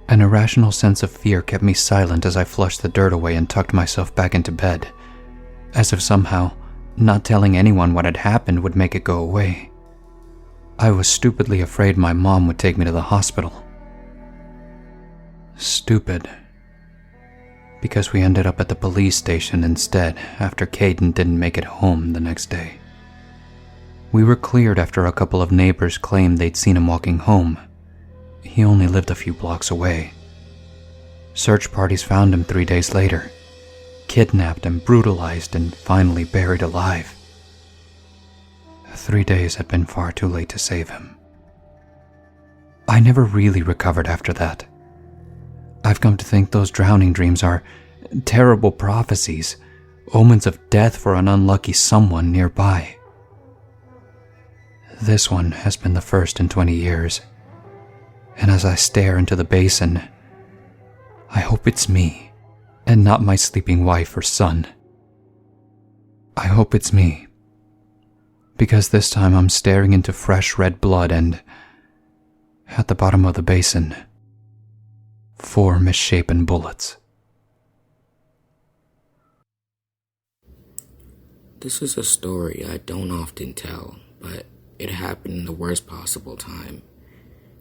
An irrational sense of fear kept me silent as I flushed the dirt away and tucked myself back into bed, as if somehow not telling anyone what had happened would make it go away. I was stupidly afraid my mom would take me to the hospital. Stupid. Because we ended up at the police station instead after Caden didn't make it home the next day. We were cleared after a couple of neighbors claimed they'd seen him walking home. He only lived a few blocks away. Search parties found him 3 days later, kidnapped and brutalized and finally buried alive. 3 days had been far too late to save him. I never really recovered after that. I've come to think those drowning dreams are terrible prophecies, omens of death for an unlucky someone nearby. This one has been the first in 20 years. And as I stare into the basin, I hope it's me, and not my sleeping wife or son. I hope it's me, because this time I'm staring into fresh red blood and, at the bottom of the basin, 4 misshapen bullets. This is a story I don't often tell, but it happened in the worst possible time.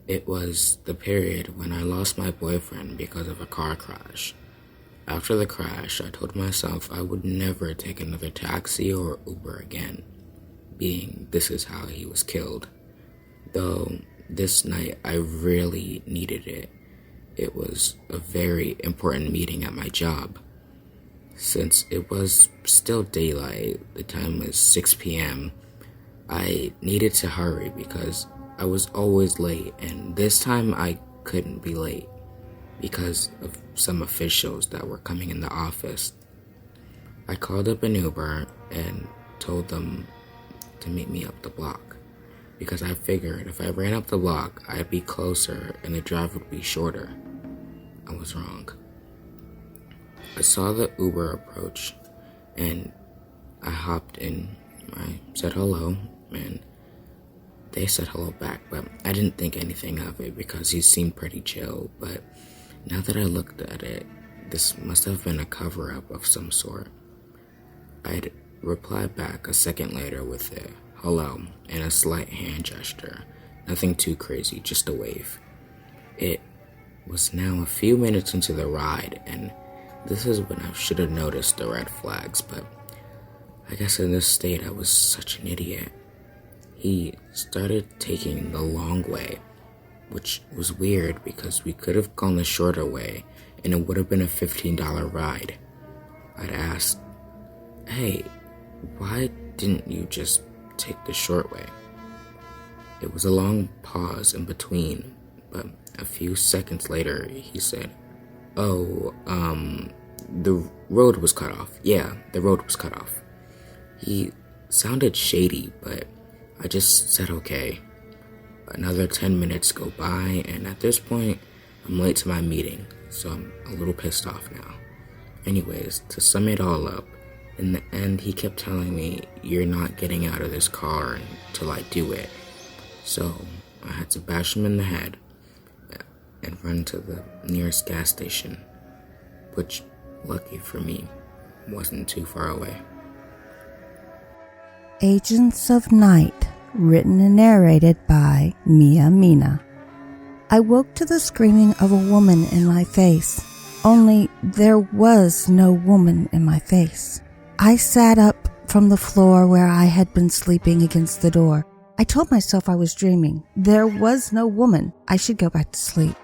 It was the period when I lost my boyfriend because of a car crash. After the crash, I told myself I would never take another taxi or Uber again, being this is how he was killed. Though this night I really needed it. It was a very important meeting at my job. Since it was still daylight, the time was 6 p.m., I needed to hurry because I was always late, and this time I couldn't be late because of some officials that were coming in the office. I called up an Uber and told them to meet me up the block because I figured if I ran up the block, I'd be closer and the drive would be shorter. I was wrong. I saw the Uber approach and I hopped in. I said hello and they said hello back, but I didn't think anything of it because he seemed pretty chill. But now that I looked at it, this must have been a cover-up of some sort. I'd reply back a second later with a hello and a slight hand gesture. Nothing too crazy, just a wave. It was now a few minutes into the ride, and this is when I should have noticed the red flags, but I guess in this state I was such an idiot. He started taking the long way, which was weird because we could have gone the shorter way and it would have been a $15 ride. I'd asked, hey, why didn't you just take the short way?" It was a long pause in between, but a few seconds later, he said, "Oh, the road was cut off. Yeah, the road was cut off." He sounded shady, but I just said okay. Another 10 minutes go by, and at this point, I'm late to my meeting, so I'm a little pissed off now. Anyways, to sum it all up, in the end, he kept telling me, "You're not getting out of this car until I do it." So I had to bash him in the head and run to the nearest gas station, which, lucky for me, wasn't too far away. Agents of Night, written and narrated by Mia Mina. I woke to the screaming of a woman in my face, only there was no woman in my face. I sat up from the floor where I had been sleeping against the door. I told myself I was dreaming. There was no woman. I should go back to sleep.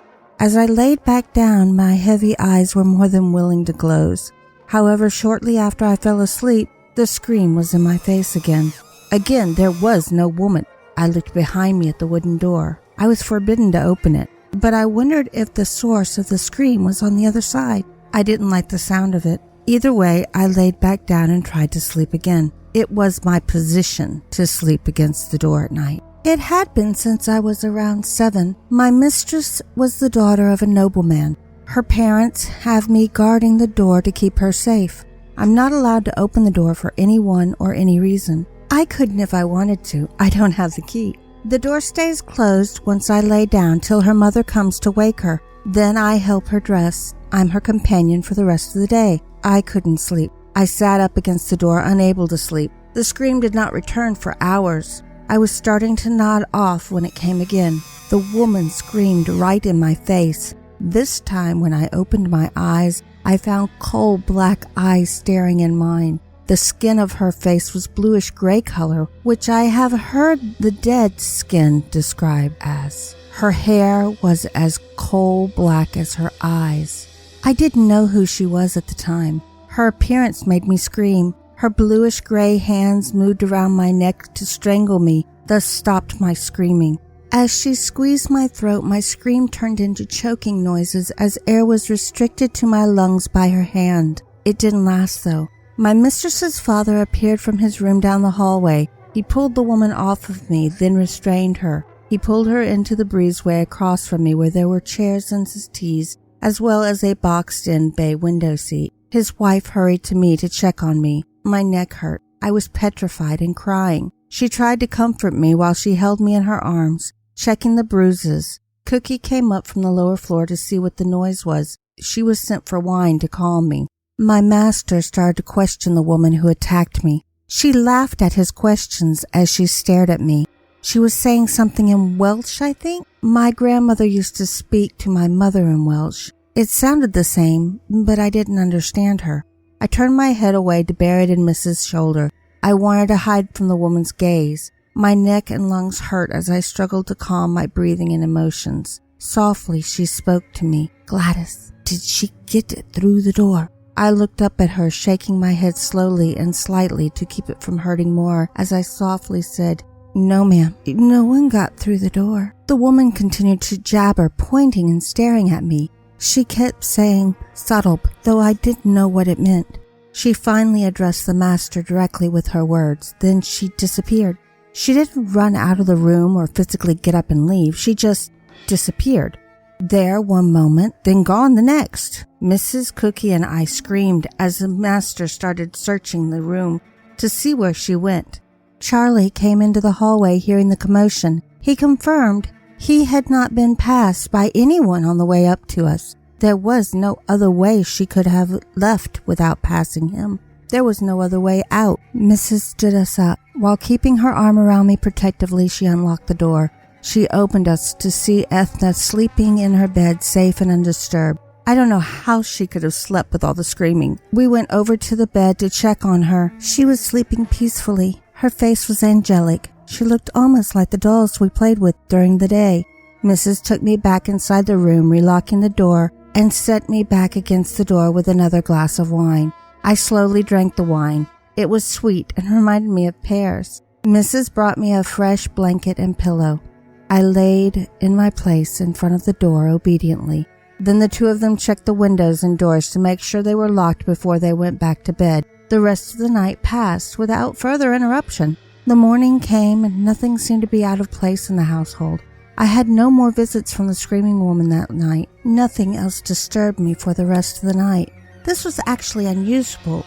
As I laid back down, my heavy eyes were more than willing to close. However, shortly after I fell asleep, the scream was in my face again. Again, there was no woman. I looked behind me at the wooden door. I was forbidden to open it, but I wondered if the source of the scream was on the other side. I didn't like the sound of it. Either way, I laid back down and tried to sleep again. It was my position to sleep against the door at night. It had been since I was around 7. My mistress was the daughter of a nobleman. Her parents have me guarding the door to keep her safe. I'm not allowed to open the door for anyone or any reason. I couldn't if I wanted to. I don't have the key. The door stays closed once I lay down till her mother comes to wake her. Then I help her dress. I'm her companion for the rest of the day. I couldn't sleep. I sat up against the door, unable to sleep. The scream did not return for hours. I was starting to nod off when it came again. The woman screamed right in my face. This time when I opened my eyes, I found coal black eyes staring in mine. The skin of her face was bluish gray color, which I have heard the dead skin described as. Her hair was as coal black as her eyes. I didn't know who she was at the time. Her appearance made me scream. Her bluish gray hands moved around my neck to strangle me, thus stopped my screaming. As she squeezed my throat, my scream turned into choking noises as air was restricted to my lungs by her hand. It didn't last, though. My mistress's father appeared from his room down the hallway. He pulled the woman off of me, then restrained her. He pulled her into the breezeway across from me where there were chairs and settees, as well as a boxed-in bay window seat. His wife hurried to me to check on me. My neck hurt. I was petrified and crying. She tried to comfort me while she held me in her arms, checking the bruises. Cookie came up from the lower floor to see what the noise was. She was sent for wine to calm me. My master started to question the woman who attacked me. She laughed at his questions as she stared at me. She was saying something in Welsh, I think. My grandmother used to speak to my mother in Welsh. It sounded the same, but I didn't understand her. I turned my head away to bury it in Mrs. shoulder. I wanted to hide from the woman's gaze. My neck and lungs hurt as I struggled to calm my breathing and emotions. Softly, she spoke to me. "Gladys, did she get it through the door?" I looked up at her, shaking my head slowly and slightly to keep it from hurting more, as I softly said, "No, ma'am. No one got through the door." The woman continued to jabber, pointing and staring at me. She kept saying, "Subtle," though I didn't know what it meant. She finally addressed the master directly with her words. Then she disappeared. She didn't run out of the room or physically get up and leave. She just disappeared. There one moment, then gone the next. Mrs. Cookie and I screamed as the master started searching the room to see where she went. Charlie came into the hallway hearing the commotion. He confirmed he had not been passed by anyone on the way up to us. There was no other way she could have left without passing him. There was no other way out. Mrs. stood us up. While keeping her arm around me protectively, she unlocked the door. She opened us to see Ethna sleeping in her bed, safe and undisturbed. I don't know how she could have slept with all the screaming. We went over to the bed to check on her. She was sleeping peacefully. Her face was angelic. She looked almost like the dolls we played with during the day. Mrs. took me back inside the room, relocking the door, and set me back against the door with another glass of wine. I slowly drank the wine. It was sweet and reminded me of pears. Mrs. brought me a fresh blanket and pillow. I laid in my place in front of the door obediently. Then the two of them checked the windows and doors to make sure they were locked before they went back to bed. The rest of the night passed without further interruption. The morning came and nothing seemed to be out of place in the household. I had no more visits from the screaming woman that night. Nothing else disturbed me for the rest of the night. This was actually unusual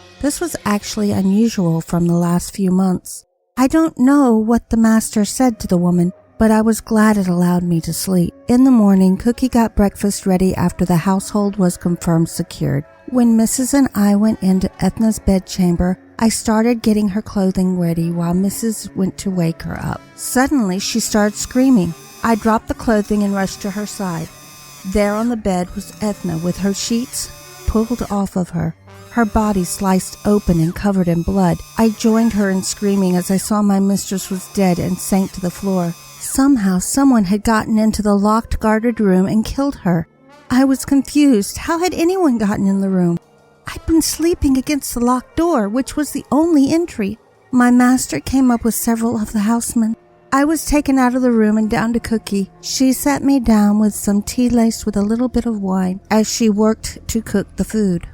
from the last few months. I don't know what the master said to the woman, but I was glad it allowed me to sleep. In the morning, Cookie got breakfast ready after the household was confirmed secured. When Mrs. and I went into Ethna's bedchamber, I started getting her clothing ready while Mrs. went to wake her up. Suddenly, she started screaming. I dropped the clothing and rushed to her side. There on the bed was Ethna with her sheets pulled off of her, her body sliced open and covered in blood. I joined her in screaming as I saw my mistress was dead and sank to the floor. Somehow someone had gotten into the locked guarded room and killed her. I was confused. How had anyone gotten in the room? I'd been sleeping against the locked door, which was the only entry. My master came up with several of the housemen. I was taken out of the room and down to Cookie. She sat me down with some tea laced with a little bit of wine as she worked to cook the food.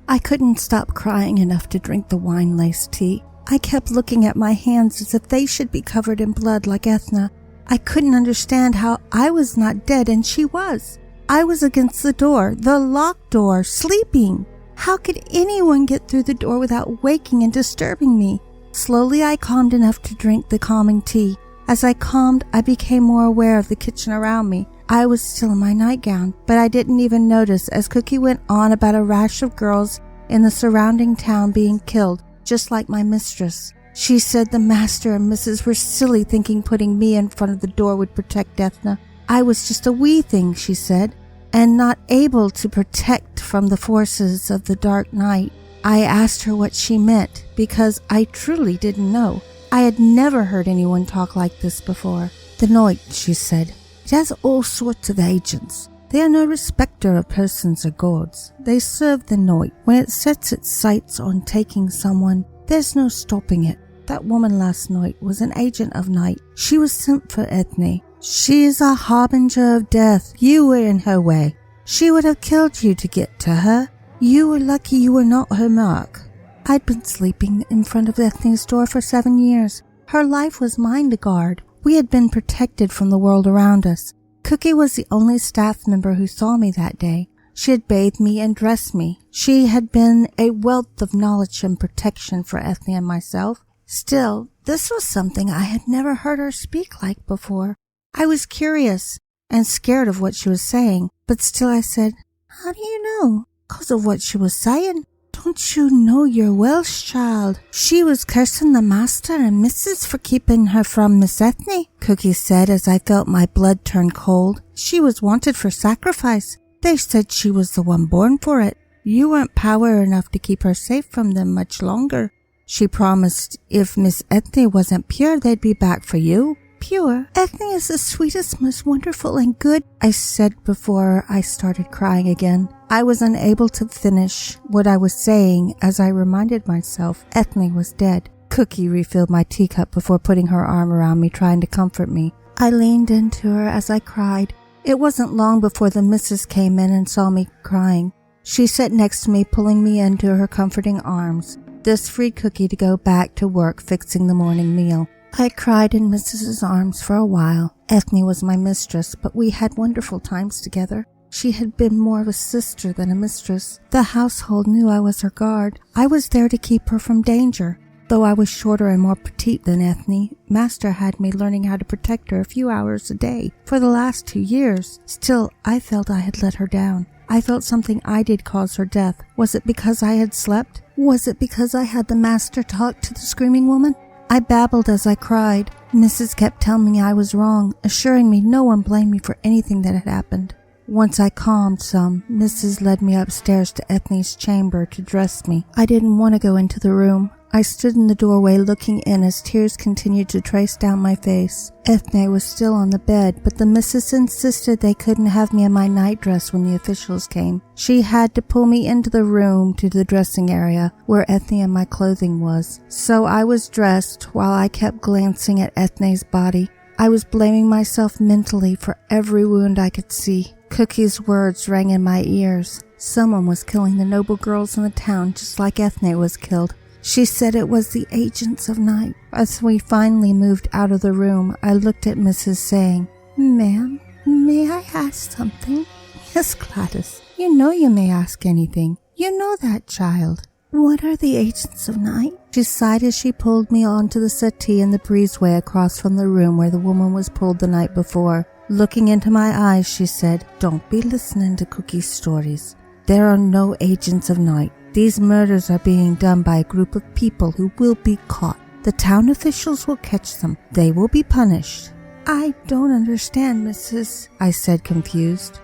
I couldn't stop crying enough to drink the wine-laced tea. I kept looking at my hands as if they should be covered in blood like Ethna. I couldn't understand how I was not dead and she was. I was against the door, the locked door, sleeping. How could anyone get through the door without waking and disturbing me? Slowly I calmed enough to drink the calming tea. As I calmed, I became more aware of the kitchen around me. I was still in my nightgown, but I didn't even notice as Cookie went on about a rash of girls in the surrounding town being killed, just like my mistress. She said the master and Mrs. were silly thinking putting me in front of the door would protect Ethna. I was just a wee thing, she said, and not able to protect from the forces of the dark night. I asked her what she meant, because I truly didn't know. I had never heard anyone talk like this before. The night, she said, it has all sorts of agents. They are no respecter of persons or gods. They serve the night. When it sets its sights on taking someone, there's no stopping it. That woman last night was an agent of night. She was sent for Ethne. She is a harbinger of death. You were in her way. She would have killed you to get to her. You were lucky you were not her mark. I'd been sleeping in front of Ethne's door for 7 years. Her life was mine to guard. We had been protected from the world around us. Cookie was the only staff member who saw me that day. She had bathed me and dressed me. She had been a wealth of knowledge and protection for Ethne and myself. Still, this was something I had never heard her speak like before. I was curious and scared of what she was saying, but still I said, "How do you know?" "'Cause of what she was saying. Don't you know you're Welsh, child? She was cursing the master and missus for keeping her from Miss Ethne," Cookie said as I felt my blood turn cold. "She was wanted for sacrifice. They said she was the one born for it. You weren't power enough to keep her safe from them much longer. She promised if Miss Ethne wasn't pure, they'd be back for you." "Pure? Ethne is the sweetest, most wonderful and good," I said before I started crying again. I was unable to finish what I was saying as I reminded myself Ethne was dead. Cookie refilled my teacup before putting her arm around me, trying to comfort me. I leaned into her as I cried. It wasn't long before the missus came in and saw me crying. She sat next to me, pulling me into her comforting arms. This freed Cookie to go back to work fixing the morning meal. I cried in Mrs.'s arms for a while. Ethne was my mistress, but we had wonderful times together. She had been more of a sister than a mistress. The household knew I was her guard. I was there to keep her from danger. Though I was shorter and more petite than Ethne, Master had me learning how to protect her a few hours a day for the last 2 years. Still, I felt I had let her down. I felt something I did cause her death. Was it because I had slept? Was it because I had the master talk to the screaming woman? I babbled as I cried. Mrs. kept telling me I was wrong, assuring me no one blamed me for anything that had happened. Once I calmed some, Mrs. led me upstairs to Ethne's chamber to dress me. I didn't want to go into the room. I stood in the doorway looking in as tears continued to trace down my face. Ethne was still on the bed, but the missus insisted they couldn't have me in my nightdress when the officials came. She had to pull me into the room to the dressing area where Ethne and my clothing was. So I was dressed while I kept glancing at Ethne's body. I was blaming myself mentally for every wound I could see. Cookie's words rang in my ears. Someone was killing the noble girls in the town just like Ethne was killed. She said it was the agents of night. As we finally moved out of the room, I looked at Mrs. saying, "Ma'am, may I ask something?" "Yes, Gladys. You know you may ask anything. You know that, child." "What are the agents of night?" She sighed as she pulled me onto the settee in the breezeway across from the room where the woman was pulled the night before. Looking into my eyes, she said, "Don't be listening to Cookie's stories. There are no agents of night. These murders are being done by a group of people who will be caught. The town officials will catch them. They will be punished." "I don't understand, Mrs." I said, confused.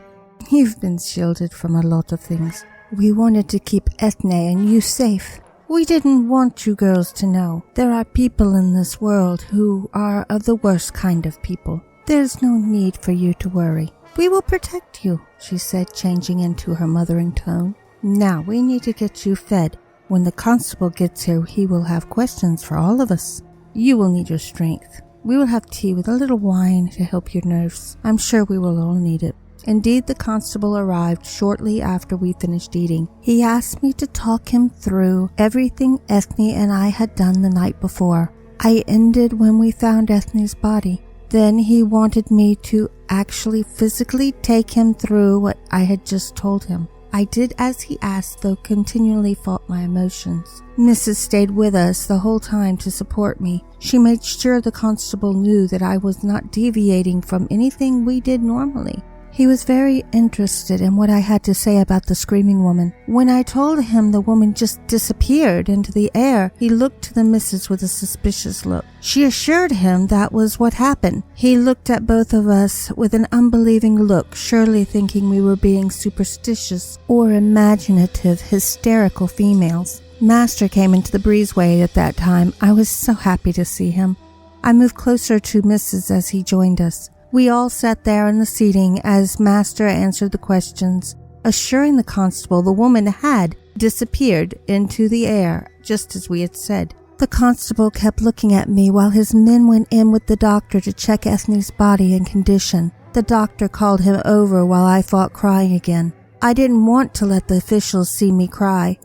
"You've been shielded from a lot of things. We wanted to keep Ethne and you safe. We didn't want you girls to know. There are people in this world who are of the worst kind of people. There's no need for you to worry. We will protect you," she said, changing into her mothering tone. "Now we need to get you fed. When the constable gets here, he will have questions for all of us. You will need your strength. We will have tea with a little wine to help your nerves. I'm sure we will all need it." Indeed, the constable arrived shortly after we finished eating. He asked me to talk him through everything Ethne and I had done the night before. I ended when we found Ethne's body. Then he wanted me to actually physically take him through what I had just told him. I did as he asked, though continually fought my emotions. Mrs. stayed with us the whole time to support me. She made sure the constable knew that I was not deviating from anything we did normally. He was very interested in what I had to say about the screaming woman. When I told him the woman just disappeared into the air, he looked to the missus with a suspicious look. She assured him that was what happened. He looked at both of us with an unbelieving look, surely thinking we were being superstitious or imaginative, hysterical females. Master came into the breezeway at that time. I was so happy to see him. I moved closer to Mrs. as he joined us. We all sat there in the seating as Master answered the questions, assuring the constable the woman had disappeared into the air, just as we had said. The constable kept looking at me while his men went in with the doctor to check Ethne's body and condition. The doctor called him over while I fought crying again. I didn't want to let the officials see me cry.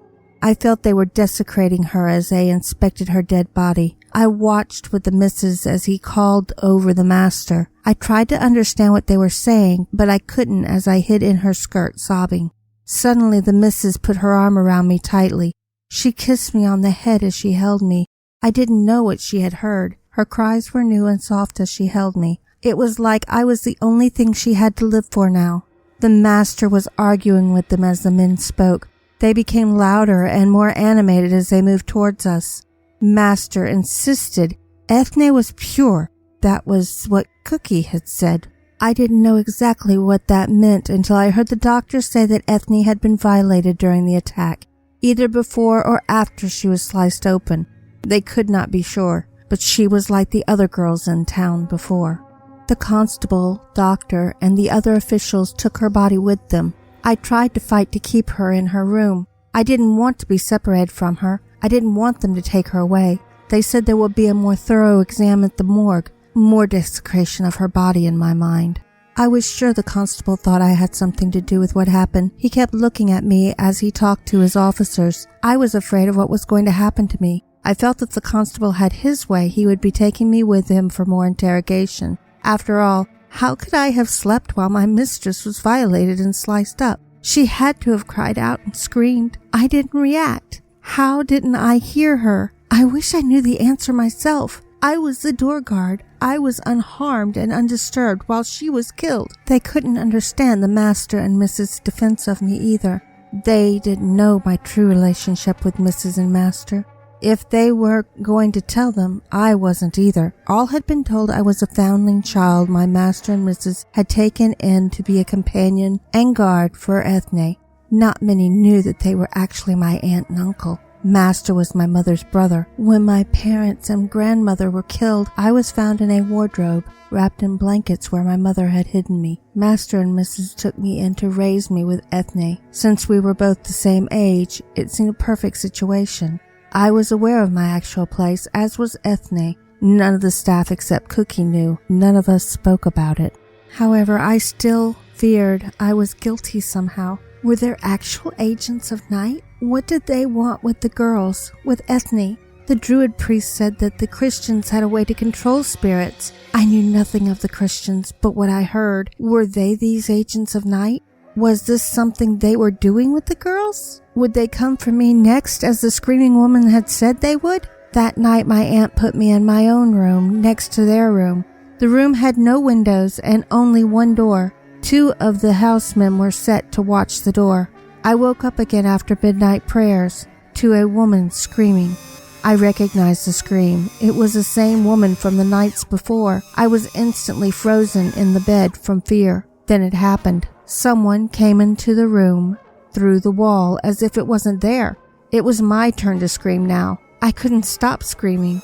I felt they were desecrating her as they inspected her dead body. I watched with the missus as he called over the master. I tried to understand what they were saying, but I couldn't as I hid in her skirt, sobbing. Suddenly the missus put her arm around me tightly. She kissed me on the head as she held me. I didn't know what she had heard. Her cries were new and soft as she held me. It was like I was the only thing she had to live for now. The master was arguing with them as the men spoke. They became louder and more animated as they moved towards us. Master insisted Ethne was pure. That was what Cookie had said. I didn't know exactly what that meant until I heard the doctor say that Ethne had been violated during the attack, either before or after she was sliced open. They could not be sure, but she was like the other girls in town before. The constable, doctor, and the other officials took her body with them. I tried to fight to keep her in her room. I didn't want to be separated from her. I didn't want them to take her away. They said there would be a more thorough exam at the morgue, more desecration of her body in my mind. I was sure the constable thought I had something to do with what happened. He kept looking at me as he talked to his officers. I was afraid of what was going to happen to me. I felt if the constable had his way, he would be taking me with him for more interrogation. After all, how could I have slept while my mistress was violated and sliced up? She had to have cried out and screamed. I didn't react. How didn't I hear her? I wish I knew the answer myself. I was the door guard. I was unharmed and undisturbed while she was killed. They couldn't understand the master and Mrs. defense of me either. They didn't know my true relationship with Mrs. and Master. If they were going to tell them, I wasn't either. All had been told I was a foundling child my Master and Mrs. had taken in to be a companion and guard for Ethne. Not many knew that they were actually my aunt and uncle. Master was my mother's brother. When my parents and grandmother were killed, I was found in a wardrobe, wrapped in blankets where my mother had hidden me. Master and Mrs. took me in to raise me with Ethne. Since we were both the same age, it seemed a perfect situation. I was aware of my actual place, as was Ethne. None of the staff except Cookie knew. None of us spoke about it. However, I still feared I was guilty somehow. Were there actual agents of night? What did they want with the girls, with Ethne? The Druid priest said that the Christians had a way to control spirits. I knew nothing of the Christians, but what I heard, were they these agents of night? Was this something they were doing with the girls? Would they come for me next, as the screaming woman had said they would? That night my aunt put me in my own room, next to their room. The room had no windows and only one door. 2 of the housemen were set to watch the door. I woke up again after midnight prayers to a woman screaming. I recognized the scream. It was the same woman from the nights before. I was instantly frozen in the bed from fear. Then it happened. Someone came into the room through the wall as if it wasn't there. It was my turn to scream now. I couldn't stop screaming.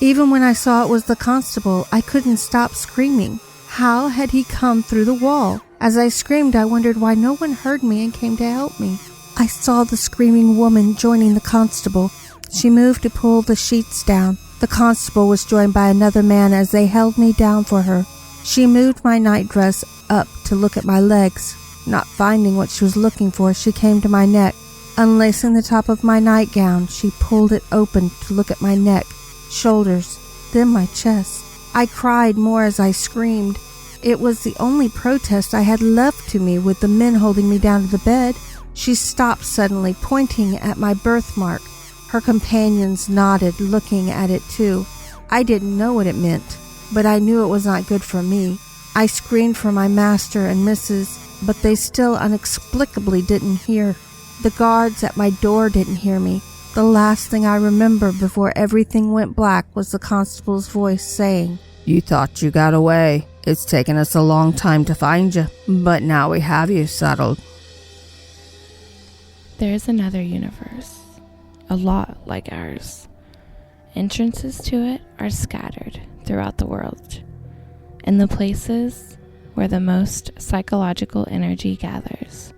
Even when I saw it was the constable, I couldn't stop screaming. How had he come through the wall? As I screamed, I wondered why no one heard me and came to help me. I saw the screaming woman joining the constable. She moved to pull the sheets down. The constable was joined by another man as they held me down for her. She moved my nightdress up to look at my legs. Not finding what she was looking for, she came to my neck. Unlacing the top of my nightgown, she pulled it open to look at my neck, shoulders, then my chest. I cried more as I screamed. It was the only protest I had left to me, with the men holding me down to the bed. She stopped suddenly, pointing at my birthmark. Her companions nodded, looking at it too. I didn't know what it meant, but I knew it was not good for me. I screamed for my master and Mrs., but they still inexplicably didn't hear. The guards at my door didn't hear me. The last thing I remember before everything went black was the constable's voice saying, "You thought you got away. It's taken us a long time to find you, but now we have you settled." There is another universe, a lot like ours. Entrances to it are scattered throughout the world, in the places where the most psychological energy gathers.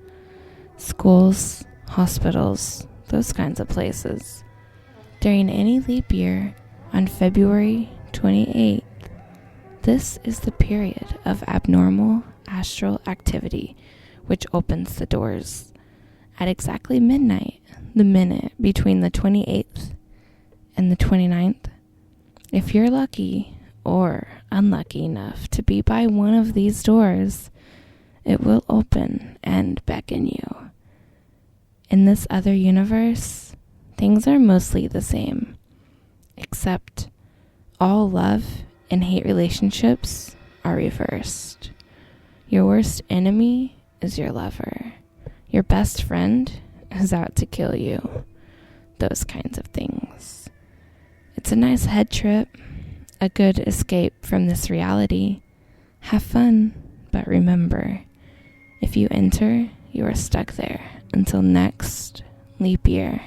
Schools, hospitals, those kinds of places. During any leap year, on February 28th, this is the period of abnormal astral activity which opens the doors. At exactly midnight, the minute between the 28th and the 29th, if you're lucky or unlucky enough to be by one of these doors, it will open and beckon you. In this other universe, things are mostly the same, except all love and hate relationships are reversed. Your worst enemy is your lover. Your best friend is out to kill you. Those kinds of things. It's a nice head trip, a good escape from this reality. Have fun, but remember, if you enter, you are stuck there until next leap year.